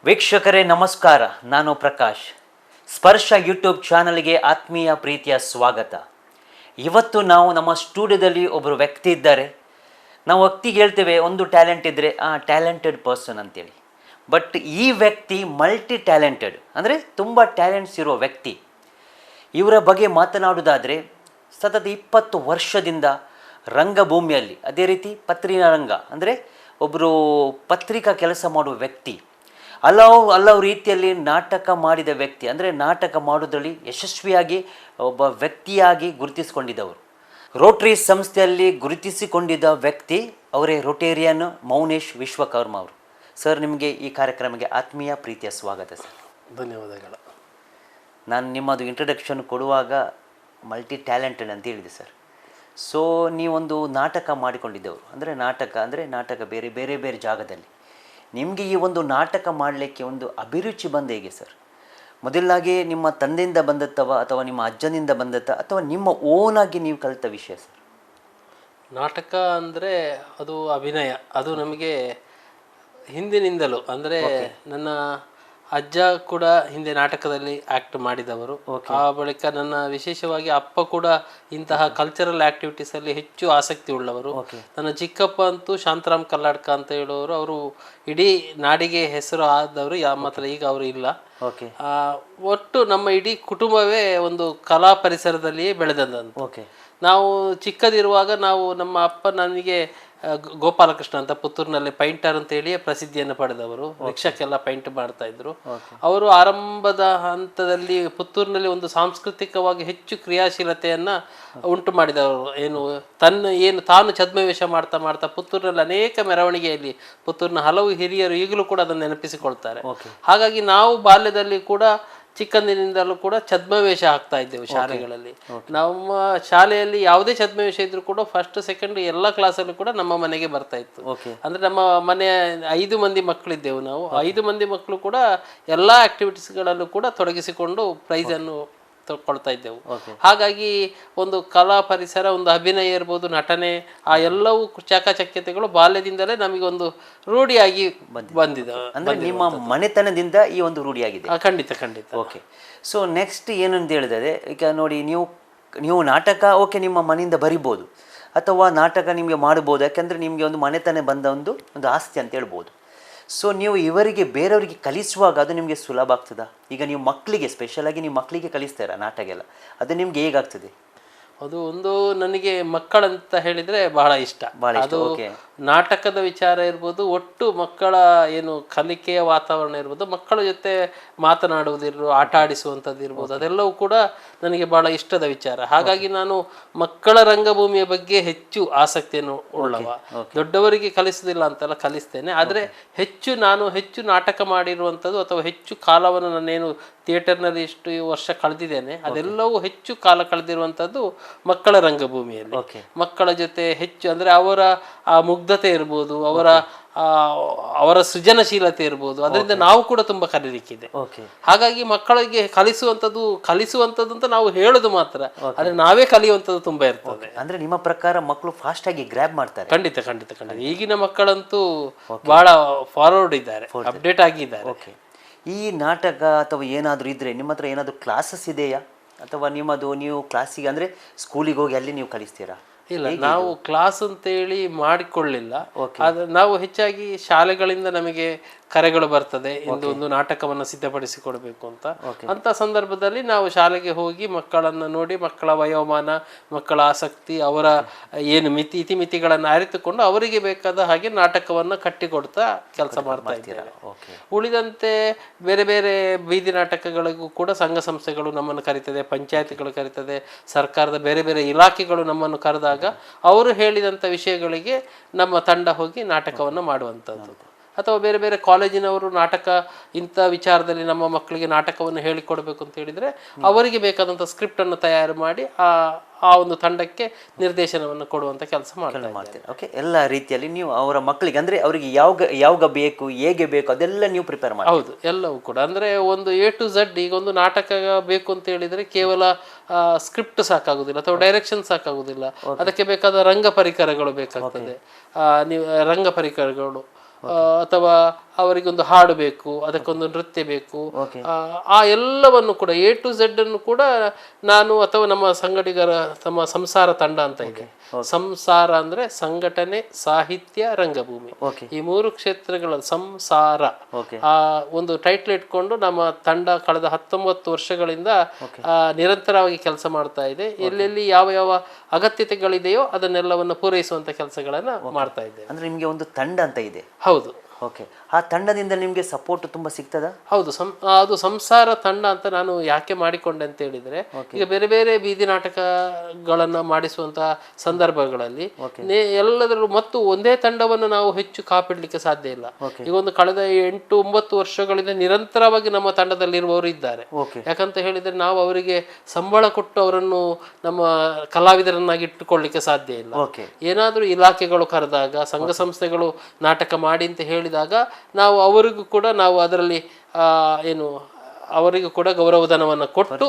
ವೀಕ್ಷಕರೇ ನಮಸ್ಕಾರ, ನಾನು ಪ್ರಕಾಶ್. ಸ್ಪರ್ಶ ಯೂಟ್ಯೂಬ್ ಚಾನಲ್ಗೆ ಆತ್ಮೀಯ ಪ್ರೀತಿಯ ಸ್ವಾಗತ. ಇವತ್ತು ನಾವು ನಮ್ಮ ಸ್ಟುಡಿಯೋದಲ್ಲಿ ಒಬ್ಬರು ವ್ಯಕ್ತಿ ಇದ್ದಾರೆ. ನಾವು ವ್ಯಕ್ತಿಗೆ ಹೇಳ್ತೇವೆ ಒಂದು ಟ್ಯಾಲೆಂಟ್ ಇದ್ದರೆ ಟ್ಯಾಲೆಂಟೆಡ್ ಪರ್ಸನ್ ಅಂತೇಳಿ. ಬಟ್ ಈ ವ್ಯಕ್ತಿ ಮಲ್ಟಿ ಟ್ಯಾಲೆಂಟೆಡ್, ಅಂದರೆ ತುಂಬ ಟ್ಯಾಲೆಂಟ್ಸ್ ಇರೋ ವ್ಯಕ್ತಿ. ಇವರ ಬಗ್ಗೆ ಮಾತನಾಡುವುದಾದರೆ ಸತತ 20 ವರ್ಷದಿಂದ ರಂಗಭೂಮಿಯಲ್ಲಿ, ಅದೇ ರೀತಿ ಪತ್ರಿಕಾರಂಗ ಅಂದರೆ ಒಬ್ಬರು ಪತ್ರಿಕಾ ಕೆಲಸ ಮಾಡುವ ವ್ಯಕ್ತಿ, ಹಲವು ರೀತಿಯಲ್ಲಿ ನಾಟಕ ಮಾಡಿದ ವ್ಯಕ್ತಿ, ಅಂದರೆ ನಾಟಕ ಮಾಡೋದ್ರಲ್ಲಿ ಯಶಸ್ವಿಯಾಗಿ ಒಬ್ಬ ವ್ಯಕ್ತಿಯಾಗಿ ಗುರುತಿಸಿಕೊಂಡಿದ್ದವರು. ರೋಟರಿ ಸಂಸ್ಥೆಯಲ್ಲಿ ಗುರುತಿಸಿಕೊಂಡಿದ್ದ ವ್ಯಕ್ತಿ ಅವರೇ ರೋಟೇರಿಯನ್ ಮೌನೇಶ್ ವಿಶ್ವಕರ್ಮ ಅವರು. ಸರ್, ನಿಮಗೆ ಈ ಕಾರ್ಯಕ್ರಮಕ್ಕೆ ಆತ್ಮೀಯ ಪ್ರೀತಿಯ ಸ್ವಾಗತ ಸರ್. ಧನ್ಯವಾದಗಳು. ನಾನು ನಿಮ್ಮದು ಇಂಟ್ರಡಕ್ಷನ್ ಕೊಡುವಾಗ ಮಲ್ಟಿ ಟ್ಯಾಲೆಂಟೆಡ್ ಅಂತ ಹೇಳಿದೆ ಸರ್. ಸೊ ನೀವೊಂದು ನಾಟಕ ಮಾಡಿಕೊಂಡಿದ್ದವರು, ಅಂದರೆ ನಾಟಕ ಬೇರೆ ಬೇರೆ ಬೇರೆ ಜಾಗದಲ್ಲಿ. ನಿಮಗೆ ಈ ಒಂದು ನಾಟಕ ಮಾಡಲಿಕ್ಕೆ ಒಂದು ಅಭಿರುಚಿ ಬಂದ ಹೇಗೆ ಸರ್? ಮೊದಲಾಗಿ ನಿಮ್ಮ ತಂದೆಯಿಂದ ಬಂದತ್ತವ ಅಥವಾ ನಿಮ್ಮ ಅಜ್ಜನಿಂದ ಬಂದತ್ತ ಅಥವಾ ನಿಮ್ಮ ಓನಾಗಿ ನೀವು ಕಲಿತ ವಿಷಯ ಸರ್? ನಾಟಕ ಅಂದರೆ ಅದು ಅಭಿನಯ, ಅದು ನಮಗೆ ಹಿಂದಿನಿಂದಲೂ, ಅಂದರೆ ನನ್ನ ಅಜ್ಜ ಕೂಡ ಹಿಂದೆ ನಾಟಕದಲ್ಲಿ ಆ್ಯಕ್ಟ್ ಮಾಡಿದವರು. ಆ ಬಳಿಕ ನನ್ನ ವಿಶೇಷವಾಗಿ ಅಪ್ಪ ಕೂಡ ಇಂತಹ ಕಲ್ಚರಲ್ ಆ್ಯಕ್ಟಿವಿಟೀಸಲ್ಲಿ ಹೆಚ್ಚು ಆಸಕ್ತಿ ಉಳ್ಳವರು. ನನ್ನ ಚಿಕ್ಕಪ್ಪ ಅಂತೂ ಶಾಂತರಾಮ್ ಕಲ್ಲಾಡ್ಕ ಅಂತ ಹೇಳುವವರು, ಅವರು ಇಡೀ ನಾಡಿಗೆ ಹೆಸರು ಆದವರು, ಮಾತ್ರ ಈಗ ಅವರು ಇಲ್ಲ. ಒಟ್ಟು ನಮ್ಮ ಇಡೀ ಕುಟುಂಬವೇ ಒಂದು ಕಲಾ ಪರಿಸರದಲ್ಲಿಯೇ ಬೆಳೆದಂತ. ನಾವು ಚಿಕ್ಕದಿರುವಾಗ ನಮ್ಮ ಅಪ್ಪ ನನಗೆ ಗೋಪಾಲಕೃಷ್ಣ ಅಂತ ಪುತ್ತೂರಿನಲ್ಲಿ ಪೈಂಟರ್ ಅಂತ ಹೇಳಿ ಪ್ರಸಿದ್ಧಿಯನ್ನು ಪಡೆದವರು. ರಿಕ್ಷಕ್ಕೆಲ್ಲ ಪೈಂಟ್ ಮಾಡ್ತಾ ಇದ್ರು. ಅವರು ಆರಂಭದ ಹಂತದಲ್ಲಿ ಪುತ್ತೂರಿನಲ್ಲಿ ಒಂದು ಸಾಂಸ್ಕೃತಿಕವಾಗಿ ಹೆಚ್ಚು ಕ್ರಿಯಾಶೀಲತೆಯನ್ನ ಉಂಟು ಮಾಡಿದವರು. ತಾನು ಛದ್ಮವೇಷ ಮಾಡ್ತಾ ಮಾಡ್ತಾ ಪುತ್ತೂರಿನಲ್ಲಿ ಅನೇಕ ಮೆರವಣಿಗೆಯಲ್ಲಿ ಪುತ್ತೂರಿನ ಹಲವು ಹಿರಿಯರು ಈಗಲೂ ಕೂಡ ಅದನ್ನು ನೆನಪಿಸಿಕೊಳ್ತಾರೆ. ಹಾಗಾಗಿ ನಾವು ಬಾಲ್ಯದಲ್ಲಿ ಕೂಡ ಚಿಕ್ಕಂದಿನಿಂದಲೂ ಕೂಡ ಛದ್ಮವೇಷ ಹಾಕ್ತಾ ಇದ್ದೇವೆ ಶಾಲೆಗಳಲ್ಲಿ. ನಮ್ಮ ಶಾಲೆಯಲ್ಲಿ ಯಾವುದೇ ಛದ್ಮವೇಷ ಇದ್ರೂ ಕೂಡ ಫಸ್ಟ್ ಸೆಕೆಂಡ್ ಎಲ್ಲ ಕ್ಲಾಸಲ್ಲೂ ಕೂಡ ನಮ್ಮ ಮನೆಗೆ ಬರ್ತಾ ಇತ್ತು. ಅಂದ್ರೆ ನಮ್ಮ ಮನೆ 5 ಮಂದಿ ಮಕ್ಕಳಿದ್ದೆವು ನಾವು. 5 ಮಂದಿ ಮಕ್ಕಳು ಕೂಡ ಎಲ್ಲಾ ಆಕ್ಟಿವಿಟೀಸ್ಗಳಲ್ಲೂ ಕೂಡ ತೊಡಗಿಸಿಕೊಂಡು ಪ್ರೈಸ್ ಅನ್ನು ತಗೊಳ್ತಾ ಇದ್ದೆವು. ಹಾಗಾಗಿ ಒಂದು ಕಲಾ ಪರಿಸರ, ಒಂದು ಅಭಿನಯ ಇರ್ಬೋದು, ನಟನೆ, ಆ ಎಲ್ಲವೂ ಚಾಕಚಕ್ಯತೆಗಳು ಬಾಲ್ಯದಿಂದಲೇ ನಮಗೆ ಒಂದು ರೂಢಿಯಾಗಿ ಬಂದಿದೆ. ಅಂದ್ರೆ ನಿಮ್ಮ ಮನೆತನದಿಂದ ಈ ಒಂದು ರೂಢಿಯಾಗಿದೆ. ಖಂಡಿತ ಖಂಡಿತ. ಓಕೆ. ಸೊ ನೆಕ್ಸ್ಟ್ ಏನಂತ ಹೇಳಿದರೆ, ಈಗ ನೋಡಿ, ನೀವು ನಾಟಕ ನಿಮ್ಮ ಮನೆಯಿಂದ ಬರಿಬೋದು ಅಥವಾ ನಾಟಕ ನಿಮಗೆ ಮಾಡ್ಬೋದು. ಯಾಕೆಂದರೆ ನಿಮಗೆ ಒಂದು ಮನೆತನ ಬಂದ ಒಂದು ಆಸ್ತಿ ಅಂತ ಹೇಳ್ಬೋದು. ಸೊ ನೀವು ಇವರಿಗೆ ಬೇರೆಯವರಿಗೆ ಕಲಿಸುವಾಗ ಅದು ನಿಮಗೆ ಸುಲಭ ಆಗ್ತದಾ? ಈಗ ನೀವು ಮಕ್ಕಳಿಗೆ, ಸ್ಪೆಷಲಾಗಿ ನೀವು ಮಕ್ಕಳಿಗೆ ಕಲಿಸ್ತೀರಾ ನಾಟಕ ಎಲ್ಲ, ಅದು ನಿಮ್ಗೆ ಹೇಗಾಗ್ತದೆ? ಅದು ಒಂದು ನನಗೆ ಮಕ್ಕಳಂತ ಹೇಳಿದ್ರೆ ಬಹಳ ಇಷ್ಟ. ಅದು ನಾಟಕದ ವಿಚಾರ ಇರ್ಬೋದು, ಒಟ್ಟು ಮಕ್ಕಳ ಕಲಿಕೆಯ ವಾತಾವರಣ ಇರ್ಬೋದು, ಮಕ್ಕಳ ಜೊತೆ ಮಾತನಾಡುವುದಿರ್ಬೋದು, ಆಟ ಆಡಿಸುವಂಥದ್ದು ಇರ್ಬೋದು, ಅದೆಲ್ಲವೂ ಕೂಡ ನನಗೆ ಬಹಳ ಇಷ್ಟದ ವಿಚಾರ. ಹಾಗಾಗಿ ನಾನು ಮಕ್ಕಳ ರಂಗಭೂಮಿಯ ಬಗ್ಗೆ ಹೆಚ್ಚು ಆಸಕ್ತಿಯನ್ನು ಉಳ್ಳವ. ದೊಡ್ಡವರಿಗೆ ಕಲಿಸುವುದಿಲ್ಲ ಅಂತೆಲ್ಲ ಕಲಿಸ್ತೇನೆ, ಆದರೆ ನಾನು ಹೆಚ್ಚು ನಾಟಕ ಮಾಡಿರುವಂಥದ್ದು ಅಥವಾ ಹೆಚ್ಚು ಕಾಲವನ್ನು ನಾನೇನು ಥಿಯೇಟರ್ನಲ್ಲಿ ಇಷ್ಟು ವರ್ಷ ಕಳೆದಿದ್ದೇನೆ, ಅದೆಲ್ಲವೂ ಹೆಚ್ಚು ಕಾಲ ಕಳೆದಿರುವಂಥದ್ದು ಮಕ್ಕಳ ರಂಗಭೂಮಿಯಲ್ಲಿ. ಮಕ್ಕಳ ಜೊತೆ ಹೆಚ್ಚು, ಅಂದರೆ ಅವರ ಆ ಮುಗ್ಧತೆ ಇರ್ಬೋದು, ಅವರ ಸೃಜನಶೀಲತೆ ಇರ್ಬೋದು, ಅದರಿಂದ ನಾವು ಕೂಡ ತುಂಬಾ ಕಲೀಲಿಕ್ಕಿದೆ. ಹಾಗಾಗಿ ಮಕ್ಕಳಿಗೆ ಕಲಿಸುವಂಥದ್ದು ಅಂತ ನಾವು ಹೇಳೋದು ಮಾತ್ರ, ಆದ್ರೆ ನಾವೇ ಕಲಿಯುವಂಥದ್ದು ತುಂಬಾ ಇರ್ತದೆ. ಅಂದ್ರೆ ನಿಮ್ಮ ಪ್ರಕಾರ ಮಕ್ಕಳು ಫಾಸ್ಟ್ ಆಗಿ ಗ್ರ್ಯಾಬ್ ಮಾಡ್ತಾರೆ? ಖಂಡಿತ ಖಂಡಿತ ಖಂಡಿತ. ಈಗಿನ ಮಕ್ಕಳಂತೂ ಬಹಳ ಫಾರ್ವರ್ಡ್ ಇದ್ದಾರೆ, ಅಪ್ಡೇಟ್ ಆಗಿದ್ದಾರೆ. ಈ ನಾಟಕ ಅಥವಾ ಏನಾದರೂ ಇದ್ರೆ ನಿಮ್ಮ ಹತ್ರ ಏನಾದರೂ ಕ್ಲಾಸಸ್ ಇದೆಯಾ? ಅಥವಾ ನೀವು ಕ್ಲಾಸಿಗೆ, ಅಂದರೆ ಸ್ಕೂಲಿಗೆ ಹೋಗಿ ಅಲ್ಲಿ ನೀವು ಕಲಿಸ್ತೀರಾ? ಇಲ್ಲ, ನಾವು ಕ್ಲಾಸ್ ಅಂತೇಳಿ ಮಾಡಿಕೊಳ್ಳಿಲ್ಲ. ಆದ್ರೆ ನಾವು ಹೆಚ್ಚಾಗಿ ಶಾಲೆಗಳಿಂದ ನಮಗೆ ಕರೆಗಳು ಬರ್ತದೆ, ಒಂದು ನಾಟಕವನ್ನು ಸಿದ್ಧಪಡಿಸಿಕೊಡ್ಬೇಕು ಅಂತ ಸಂದರ್ಭದಲ್ಲಿ ನಾವು ಶಾಲೆಗೆ ಹೋಗಿ ಮಕ್ಕಳನ್ನು ನೋಡಿ, ಮಕ್ಕಳ ವಯೋಮಾನ, ಮಕ್ಕಳ ಆಸಕ್ತಿ, ಅವರ ಇತಿಮಿತಿಗಳನ್ನು ಅರಿತುಕೊಂಡು ಅವರಿಗೆ ಬೇಕಾದ ಹಾಗೆ ನಾಟಕವನ್ನು ಕಟ್ಟಿಕೊಡ್ತಾ ಕೆಲಸ ಮಾಡ್ತಾ ಇದ್ದಾರೆ. ಉಳಿದಂತೆ ಬೇರೆ ಬೇರೆ ಬೀದಿ ನಾಟಕಗಳಿಗೂ ಕೂಡ ಸಂಘ ಸಂಸ್ಥೆಗಳು ನಮ್ಮನ್ನು ಕರೀತದೆ, ಪಂಚಾಯತಿಗಳು ಕರೀತದೆ, ಸರ್ಕಾರದ ಬೇರೆ ಬೇರೆ ಇಲಾಖೆಗಳು ನಮ್ಮನ್ನು ಕರೆದಾಗ ಅವರು ಹೇಳಿದಂಥ ವಿಷಯಗಳಿಗೆ ನಮ್ಮ ತಂಡ ಹೋಗಿ ನಾಟಕವನ್ನು ಮಾಡುವಂಥದ್ದು. ಅಥವಾ ಬೇರೆ ಬೇರೆ ಕಾಲೇಜಿನವರು ನಾಟಕ ಇಂಥ ವಿಚಾರದಲ್ಲಿ ನಮ್ಮ ಮಕ್ಕಳಿಗೆ ನಾಟಕವನ್ನು ಹೇಳಿಕೊಡ್ಬೇಕು ಅಂತ ಹೇಳಿದರೆ ಅವರಿಗೆ ಬೇಕಾದಂಥ ಸ್ಕ್ರಿಪ್ಟನ್ನು ತಯಾರು ಮಾಡಿ ಆ ಒಂದು ತಂಡಕ್ಕೆ ನಿರ್ದೇಶನವನ್ನು ಕೊಡುವಂಥ ಕೆಲಸ ಮಾಡ್ತೀವಿ. ಓಕೆ. ಎಲ್ಲ ರೀತಿಯಲ್ಲಿ ನೀವು ಅವರ ಮಕ್ಕಳಿಗೆ, ಅಂದರೆ ಅವರಿಗೆ ಯಾವಾಗ ಬೇಕು, ಹೇಗೆ ಬೇಕು, ಅದೆಲ್ಲ ನೀವು ಪ್ರಿಪೇರ್ ಮಾಡಿ? ಹೌದು, ಎಲ್ಲವೂ ಕೂಡ. ಅಂದರೆ ಒಂದು A to Z, ಈಗ ಒಂದು ನಾಟಕ ಬೇಕು ಅಂತ ಹೇಳಿದರೆ ಕೇವಲ ಸ್ಕ್ರಿಪ್ಟ್ ಸಾಕಾಗುದಿಲ್ಲ ಅಥವಾ ಡೈರೆಕ್ಷನ್ ಸಾಕಾಗುದಿಲ್ಲ, ಅದಕ್ಕೆ ಬೇಕಾದ ರಂಗ ಪರಿಕರಗಳು ಬೇಕಾಗ್ತದೆ. ರಂಗ ಪರಿಕರಗಳು ಅಥವಾ ಅವರಿಗೊಂದು ಹಾಡು ಬೇಕು, ಅದಕ್ಕೊಂದು ನೃತ್ಯ ಬೇಕು, ಆ ಎಲ್ಲವನ್ನು ಕೂಡ A to Z ಅನ್ನು ಕೂಡ ನಾನು ಅಥವಾ ನಮ್ಮ ಸಂಘಟಿಗರ ತಮ್ಮ ಸಂಸಾರ ತಂಡ ಅಂತ ಇದೆ. ಸಂಸಾರ ಅಂದ್ರೆ ಸಂಘಟನೆ, ಸಾಹಿತ್ಯ, ರಂಗಭೂಮಿ, ಈ 3 ಕ್ಷೇತ್ರಗಳ ಸಂಸಾರ ಆ ಒಂದು ಟೈಟ್ಲ್ ಇಟ್ಕೊಂಡು ನಮ್ಮ ತಂಡ ಕಳೆದ 19 ವರ್ಷಗಳಿಂದ ನಿರಂತರವಾಗಿ ಕೆಲಸ ಮಾಡ್ತಾ ಇದೆ. ಎಲ್ಲೆಲ್ಲಿ ಯಾವ ಯಾವ ಅಗತ್ಯತೆಗಳಿದೆಯೋ ಅದನ್ನೆಲ್ಲವನ್ನು ಪೂರೈಸುವಂತ ಕೆಲಸಗಳನ್ನ ಮಾಡ್ತಾ ಇದ್ದೇವೆ. ಅಂದ್ರೆ ನಿಮ್ಗೆ ಒಂದು ತಂಡ ಅಂತ ಇದೆ? ಹೌದು. ಓಕೆ, ಆ ತಂಡದಿಂದ ನಿಮ್ಗೆ ಸಪೋರ್ಟ್ ತುಂಬಾ ಸಿಗ್ತದ? ಹೌದು, ಅದು ಸಂಸಾರ ತಂಡ ಅಂತ ನಾನು ಯಾಕೆ ಮಾಡಿಕೊಂಡೆ ಅಂತ ಹೇಳಿದ್ರೆ, ಈಗ ಬೇರೆ ಬೇರೆ ಬೀದಿ ನಾಟಕಗಳನ್ನ ಮಾಡಿಸುವಂತಹ ಸಂದರ್ಭಗಳಲ್ಲಿ ಎಲ್ಲದರಲ್ಲೂ ಮತ್ತು ಒಂದೇ ತಂಡವನ್ನು ನಾವು ಹೆಚ್ಚು ಕಾಪಿಡ್ಲಿಕ್ಕೆ ಸಾಧ್ಯ ಇಲ್ಲ. ಈಗ ಒಂದು ಕಳೆದ 8-9 ವರ್ಷಗಳಿಂದ ನಿರಂತರವಾಗಿ ನಮ್ಮ ತಂಡದಲ್ಲಿರುವವರು ಇದ್ದಾರೆ. ಯಾಕಂತ ಹೇಳಿದ್ರೆ ನಾವು ಅವರಿಗೆ ಸಂಬಳ ಕೊಟ್ಟು ಅವರನ್ನು ನಮ್ಮ ಕಲಾವಿದರನ್ನಾಗಿ ಇಟ್ಟುಕೊಳ್ಳಿಕ್ಕೆ ಸಾಧ್ಯ ಇಲ್ಲ. ಏನಾದ್ರೂ ಇಲಾಖೆಗಳು ಕರೆದಾಗ, ಸಂಘ ಸಂಸ್ಥೆಗಳು ನಾಟಕ ಮಾಡಿ ಅಂತ ಹೇಳಿದಾಗ ನಾವು ಅವರಿಗೂ ಕೂಡ ನಾವು ಅದರಲ್ಲಿ ಅವರಿಗೂ ಕೂಡ ಗೌರವಧನವನ್ನು ಕೊಟ್ಟು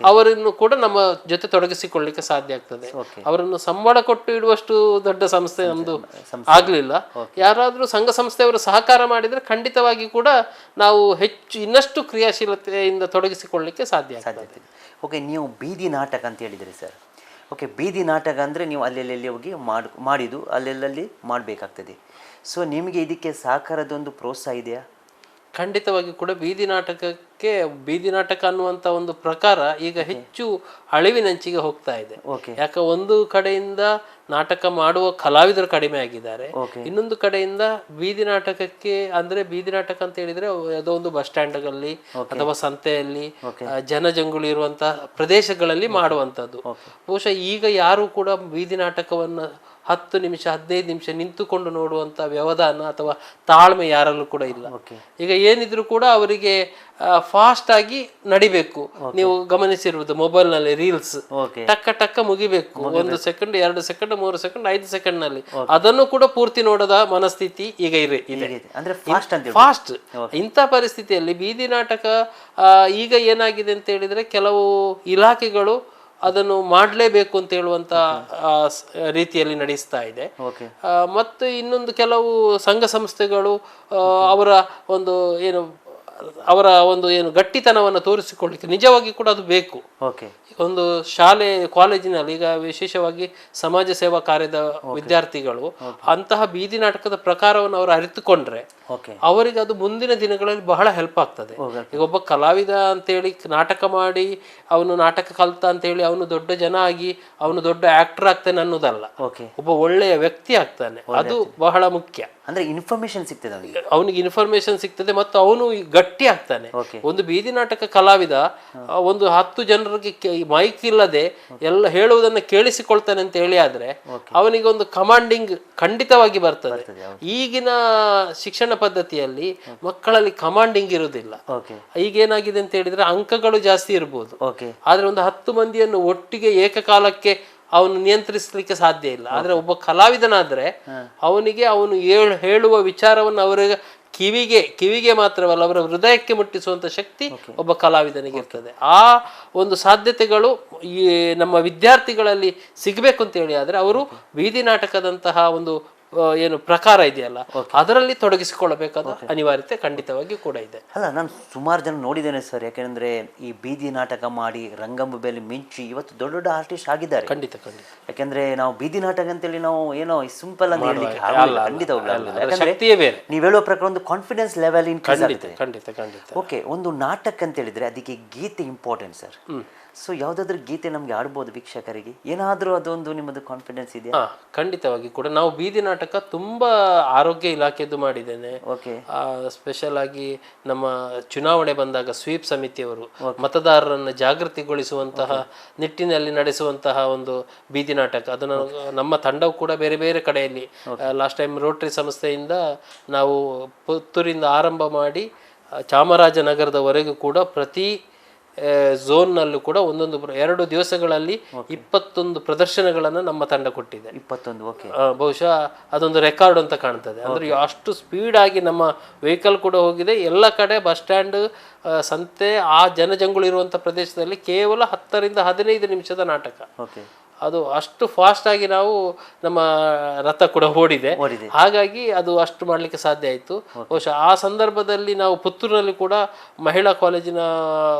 ಅವರನ್ನು ಕೂಡ ನಮ್ಮ ಜೊತೆ ತೊಡಗಿಸಿಕೊಳ್ಳಿಕ್ಕೆ ಸಾಧ್ಯ ಆಗ್ತದೆ. ಅವರನ್ನು ಸಂಬಳ ಕೊಟ್ಟು ಇಡುವಷ್ಟು ದೊಡ್ಡ ಸಂಸ್ಥೆ ನಮ್ದು ಆಗ್ಲಿಲ್ಲ. ಯಾರಾದ್ರೂ ಸಂಘ ಸಂಸ್ಥೆಯವರು ಸಹಕಾರ ಮಾಡಿದ್ರೆ ಖಂಡಿತವಾಗಿ ಕೂಡ ನಾವು ಇನ್ನಷ್ಟು ಕ್ರಿಯಾಶೀಲತೆಯಿಂದ ತೊಡಗಿಸಿಕೊಳ್ಳಿಕ್ಕೆ ಸಾಧ್ಯ ಆಗ್ತದೆ. ಓಕೆ, ನೀವು ಬೀದಿ ನಾಟಕ ಅಂತ ಹೇಳಿದ್ರಿ ಸರ್. ಓಕೆ, ಬೀದಿ ನಾಟಕ ಅಂದರೆ ನೀವು ಅಲ್ಲೆಲ್ಲಿ ಹೋಗಿ ಮಾಡಿದ್ದು ಅಲ್ಲೆಲ್ಲಿ ಮಾಡಬೇಕಾಗ್ತದೆ. ಸೊ ನಿಮಗೆ ಇದಕ್ಕೆ ಸಹಕಾರದೊಂದು ಪ್ರೋತ್ಸಾಹ ಇದೆಯಾ? ಖಂಡಿತವಾಗಿ ಕೂಡ ಬೀದಿ ನಾಟಕ ಅನ್ನುವಂಥ ಒಂದು ಪ್ರಕಾರ ಈಗ ಹೆಚ್ಚು ಅಳಿವಿನಂಚಿಗೆ ಹೋಗ್ತಾ ಇದೆ. ಯಾಕೆ ಒಂದು ಕಡೆಯಿಂದ ನಾಟಕ ಮಾಡುವ ಕಲಾವಿದರು ಕಡಿಮೆ ಆಗಿದ್ದಾರೆ, ಇನ್ನೊಂದು ಕಡೆಯಿಂದ ಬೀದಿ ನಾಟಕಕ್ಕೆ ಅಂದ್ರೆ ಬೀದಿ ನಾಟಕ ಅಂತ ಹೇಳಿದ್ರೆ ಯಾವುದೋ ಒಂದು ಬಸ್ ಸ್ಟ್ಯಾಂಡ್ಗಳಲ್ಲಿ ಅಥವಾ ಸಂತೆಯಲ್ಲಿ ಜನಜಂಗುಳಿ ಇರುವಂತಹ ಪ್ರದೇಶಗಳಲ್ಲಿ ಮಾಡುವಂಥದ್ದು. ಬಹುಶಃ ಈಗ ಯಾರು ಕೂಡ ಬೀದಿ ನಾಟಕವನ್ನು 10 ನಿಮಿಷ 15 ನಿಮಿಷ ನಿಂತುಕೊಂಡು ನೋಡುವಂತ ವ್ಯವಧಾನ ಅಥವಾ ತಾಳ್ಮೆ ಯಾರಲ್ಲೂ ಕೂಡ ಇಲ್ಲ. ಈಗ ಏನಿದ್ರು ಕೂಡ ಅವರಿಗೆ ಫಾಸ್ಟ್ ಆಗಿ ನಡಿಬೇಕು. ನೀವು ಗಮನಿಸಿರುವುದು ಮೊಬೈಲ್ ನಲ್ಲಿ ರೀಲ್ಸ್ ಟಕ್ಕ ಮುಗಿಬೇಕು. 1 ಸೆಕೆಂಡ್ 2 ಸೆಕೆಂಡ್ 3 ಸೆಕೆಂಡ್ 5 ಸೆಕೆಂಡ್ ನಲ್ಲಿ ಅದನ್ನು ಕೂಡ ಪೂರ್ತಿ ನೋಡದ ಮನಸ್ಥಿತಿ ಈಗ ಇದೆ. ಫಾಸ್ಟ್. ಇಂಥ ಪರಿಸ್ಥಿತಿಯಲ್ಲಿ ಬೀದಿ ನಾಟಕ ಈಗ ಏನಾಗಿದೆ ಅಂತ ಹೇಳಿದ್ರೆ, ಕೆಲವು ಇಲಾಖೆಗಳು ಅದನ್ನು ಮಾಡಲೇಬೇಕು ಅಂತ ಹೇಳುವಂತ ರೀತಿಯಲ್ಲಿ ನಡೆಸ್ತಾ ಇದೆ. ಮತ್ತು ಇನ್ನೊಂದು ಕೆಲವು ಸಂಘ ಸಂಸ್ಥೆಗಳು ಅವರ ಒಂದು ಗಟ್ಟಿತನವನ್ನು ತೋರಿಸಿಕೊಳ್ಳಿಕ್ಕೆ ನಿಜವಾಗಿ ಕೂಡ ಅದು ಬೇಕು. ಒಂದು ಶಾಲೆ ಕಾಲೇಜಿನಲ್ಲಿ ಈಗ ವಿಶೇಷವಾಗಿ ಸಮಾಜ ಸೇವಾ ಕಾರ್ಯದ ವಿದ್ಯಾರ್ಥಿಗಳು ಅಂತಹ ಬೀದಿ ನಾಟಕದ ಪ್ರಕಾರವನ್ನು ಅವರು ಅರಿತುಕೊಂಡ್ರೆ ಅವರಿಗೆ ಅದು ಮುಂದಿನ ದಿನಗಳಲ್ಲಿ ಬಹಳ ಹೆಲ್ಪ್ ಆಗ್ತದೆ. ಈಗ ಒಬ್ಬ ಕಲಾವಿದ ಅಂತೇಳಿ ನಾಟಕ ಮಾಡಿ ಅವನು ನಾಟಕ ಕಲ್ತ ಅಂತ ಹೇಳಿ ಅವನು ದೊಡ್ಡ ಜನ ಆಗಿ ಅವನು ದೊಡ್ಡ ಆಕ್ಟರ್ ಆಗ್ತಾನೆ ಅನ್ನೋದಲ್ಲ, ಒಬ್ಬ ಒಳ್ಳೆಯ ವ್ಯಕ್ತಿ ಆಗ್ತಾನೆ. ಅದು ಬಹಳ ಮುಖ್ಯ. ಅಂದ್ರೆ ಇನ್ಫಾರ್ಮೇಶನ್ ಸಿಗ್ತದೆ ಅವನಿಗೆ ಇನ್ಫಾರ್ಮೇಶನ್ ಸಿಗ್ತದೆ ಮತ್ತು ಅವನು ಗಟ್ಟಿ ಆಗ್ತಾನೆ. ಒಂದು ಬೀದಿ ನಾಟಕ ಕಲಾವಿದ ಒಂದು 10 ಜನರಿಗೆ ಮೈಕ್ ಇಲ್ಲದೆ ಎಲ್ಲ ಹೇಳುವುದನ್ನು ಕೇಳಿಸಿಕೊಳ್ತಾನೆ ಅಂತ ಹೇಳಿ ಆದ್ರೆ ಅವನಿಗೆ ಒಂದು ಕಮಾಂಡಿಂಗ್ ಖಂಡಿತವಾಗಿ ಬರ್ತದೆ. ಈಗಿನ ಶಿಕ್ಷಣ ಪದ್ಧತಿಯಲ್ಲಿ ಮಕ್ಕಳಲ್ಲಿ ಕಮಾಂಡಿಂಗ್ ಇರುವುದಿಲ್ಲ. ಈಗೇನಾಗಿದೆ ಅಂತ ಹೇಳಿದ್ರೆ ಅಂಕಗಳು ಜಾಸ್ತಿ ಇರ್ಬೋದು, ಆದ್ರೆ ಒಂದು 10 ಮಂದಿಯನ್ನು ಒಟ್ಟಿಗೆ ಏಕಕಾಲಕ್ಕೆ ಅವನು ನಿಯಂತ್ರಿಸಲಿಕ್ಕೆ ಸಾಧ್ಯ ಇಲ್ಲ. ಆದ್ರೆ ಒಬ್ಬ ಕಲಾವಿದನಾದ್ರೆ ಅವನಿಗೆ ಅವನು ಹೇಳುವ ವಿಚಾರವನ್ನು ಅವರ ಕಿವಿಗೆ ಮಾತ್ರವಲ್ಲ ಅವರ ಹೃದಯಕ್ಕೆ ಮುಟ್ಟಿಸುವಂತ ಶಕ್ತಿ ಒಬ್ಬ ಕಲಾವಿದನಿಗೆ ಇರ್ತದೆ. ಆ ಒಂದು ಸಾಧ್ಯತೆಗಳು ಈ ನಮ್ಮ ವಿದ್ಯಾರ್ಥಿಗಳಲ್ಲಿ ಸಿಗಬೇಕು ಅಂತ ಹೇಳಿ ಆದ್ರೆ ಅವರು ಬೀದಿ ನಾಟಕದಂತಹ ಒಂದು ಪ್ರಕಾರ ಇದೆಯಲ್ಲ ಅದರಲ್ಲಿ ತೊಡಗಿಸಿಕೊಳ್ಳಬೇಕಾದ ಅನಿವಾರ್ಯತೆ ಖಂಡಿತವಾಗಿ ಕೂಡ ಇದೆ. ಅಲ್ಲ, ನಾನು ಸುಮಾರು ಜನ ನೋಡಿದ್ದೇನೆ ಸರ್. ಯಾಕೆಂದ್ರೆ ಈ ಬೀದಿ ನಾಟಕ ಮಾಡಿ ರಂಗಭೂಮಿಯಲ್ಲಿ ಮಿಂಚಿ ಇವತ್ತು ದೊಡ್ಡ ದೊಡ್ಡ ಆರ್ಟಿಸ್ಟ್ ಆಗಿದ್ದಾರೆ. ಖಂಡಿತ. ಯಾಕೆಂದ್ರೆ ನಾವು ಬೀದಿ ನಾಟಕ ಅಂತೇಳಿ ನಾವು ಏನೋ ಸಿಂಪಲ್ ಅಂತ ಹೇಳಲಿಕ್ಕೆ ಖಂಡಿತ ನೀವು ಹೇಳುವ ಪ್ರಕಾರ ಒಂದು ಕಾನ್ಫಿಡೆನ್ಸ್ ಲೆವೆಲ್ ಇನ್ಕ್ರೀಸ್ ಆಗುತ್ತೆ. ಓಕೆ, ಒಂದು ನಾಟಕ ಅಂತ ಹೇಳಿದ್ರೆ ಅದಕ್ಕೆ ಗೀತೆ ಇಂಪಾರ್ಟೆಂಟ್ ಸರ್. ಸೊ ಯಾವ್ದಾದ್ರು ಗೀತೆ ನಮ್ಗೆ ಆಡ್ಬೋದು ವೀಕ್ಷಕರಿಗೆ? ಏನಾದ್ರೂ ಅದೊಂದು ನಿಮ್ಮದು ಕಾನ್ಫಿಡೆನ್ಸ್ ಇದೆಯಾ? ಖಂಡಿತವಾಗಿ ಕೂಡ ನಾವು ಬೀದಿ ನಾಟಕ ತುಂಬಾ ಆರೋಗ್ಯ ಇಲಾಖೆದು ಮಾಡಿದ್ದೇನೆ. ಸ್ಪೆಷಲ್ ಆಗಿ ನಮ್ಮ ಚುನಾವಣೆ ಬಂದಾಗ ಸ್ವೀಪ್ ಸಮಿತಿಯವರು ಮತದಾರರನ್ನು ಜಾಗೃತಿಗೊಳಿಸುವಂತಹ ನಿಟ್ಟಿನಲ್ಲಿ ನಡೆಸುವಂತಹ ಒಂದು ಬೀದಿ ನಾಟಕ ಅದನ್ನು ನಮ್ಮ ತಂಡವು ಕೂಡ ಬೇರೆ ಬೇರೆ ಕಡೆಯಲ್ಲಿ ಲಾಸ್ಟ್ ಟೈಮ್ ರೋಟರಿ ಸಂಸ್ಥೆಯಿಂದ ನಾವು ಪುತ್ತೂರಿಂದ ಆರಂಭ ಮಾಡಿ ಚಾಮರಾಜನಗರದವರೆಗೂ ಕೂಡ ಪ್ರತಿ ಝೋನ್ನಲ್ಲೂ ಕೂಡ 2 ದಿವಸಗಳಲ್ಲಿ 21 ಪ್ರದರ್ಶನಗಳನ್ನು ನಮ್ಮ ತಂಡ ಕೊಟ್ಟಿದೆ. 21. ಬಹುಶಃ ಅದೊಂದು ರೆಕಾರ್ಡ್ ಅಂತ ಕಾಣ್ತದೆ. ಅಂದ್ರೆ ಅಷ್ಟು ಸ್ಪೀಡ್ ಆಗಿ ನಮ್ಮ ವೆಹಿಕಲ್ ಕೂಡ ಹೋಗಿದೆ. ಎಲ್ಲ ಕಡೆ ಬಸ್ ಸ್ಟ್ಯಾಂಡ್, ಸಂತೆ, ಆ ಜನಜಂಗುಳಿ ಇರುವಂತ ಪ್ರದೇಶದಲ್ಲಿ ಕೇವಲ 10 ರಿಂದ 15 ನಿಮಿಷದ ನಾಟಕ. ಅದು ಅಷ್ಟು ಫಾಸ್ಟ್ ಆಗಿ ನಾವು ನಮ್ಮ ರಥ ಕೂಡ ಓಡಿದೆ. ಹಾಗಾಗಿ ಅದು ಅಷ್ಟು ಮಾಡಲಿಕ್ಕೆ ಸಾಧ್ಯ ಆಯಿತು. ಬಹುಶಃ ಆ ಸಂದರ್ಭದಲ್ಲಿ ನಾವು ಪುತ್ತೂರಿನಲ್ಲಿ ಕೂಡ ಮಹಿಳಾ ಕಾಲೇಜಿನ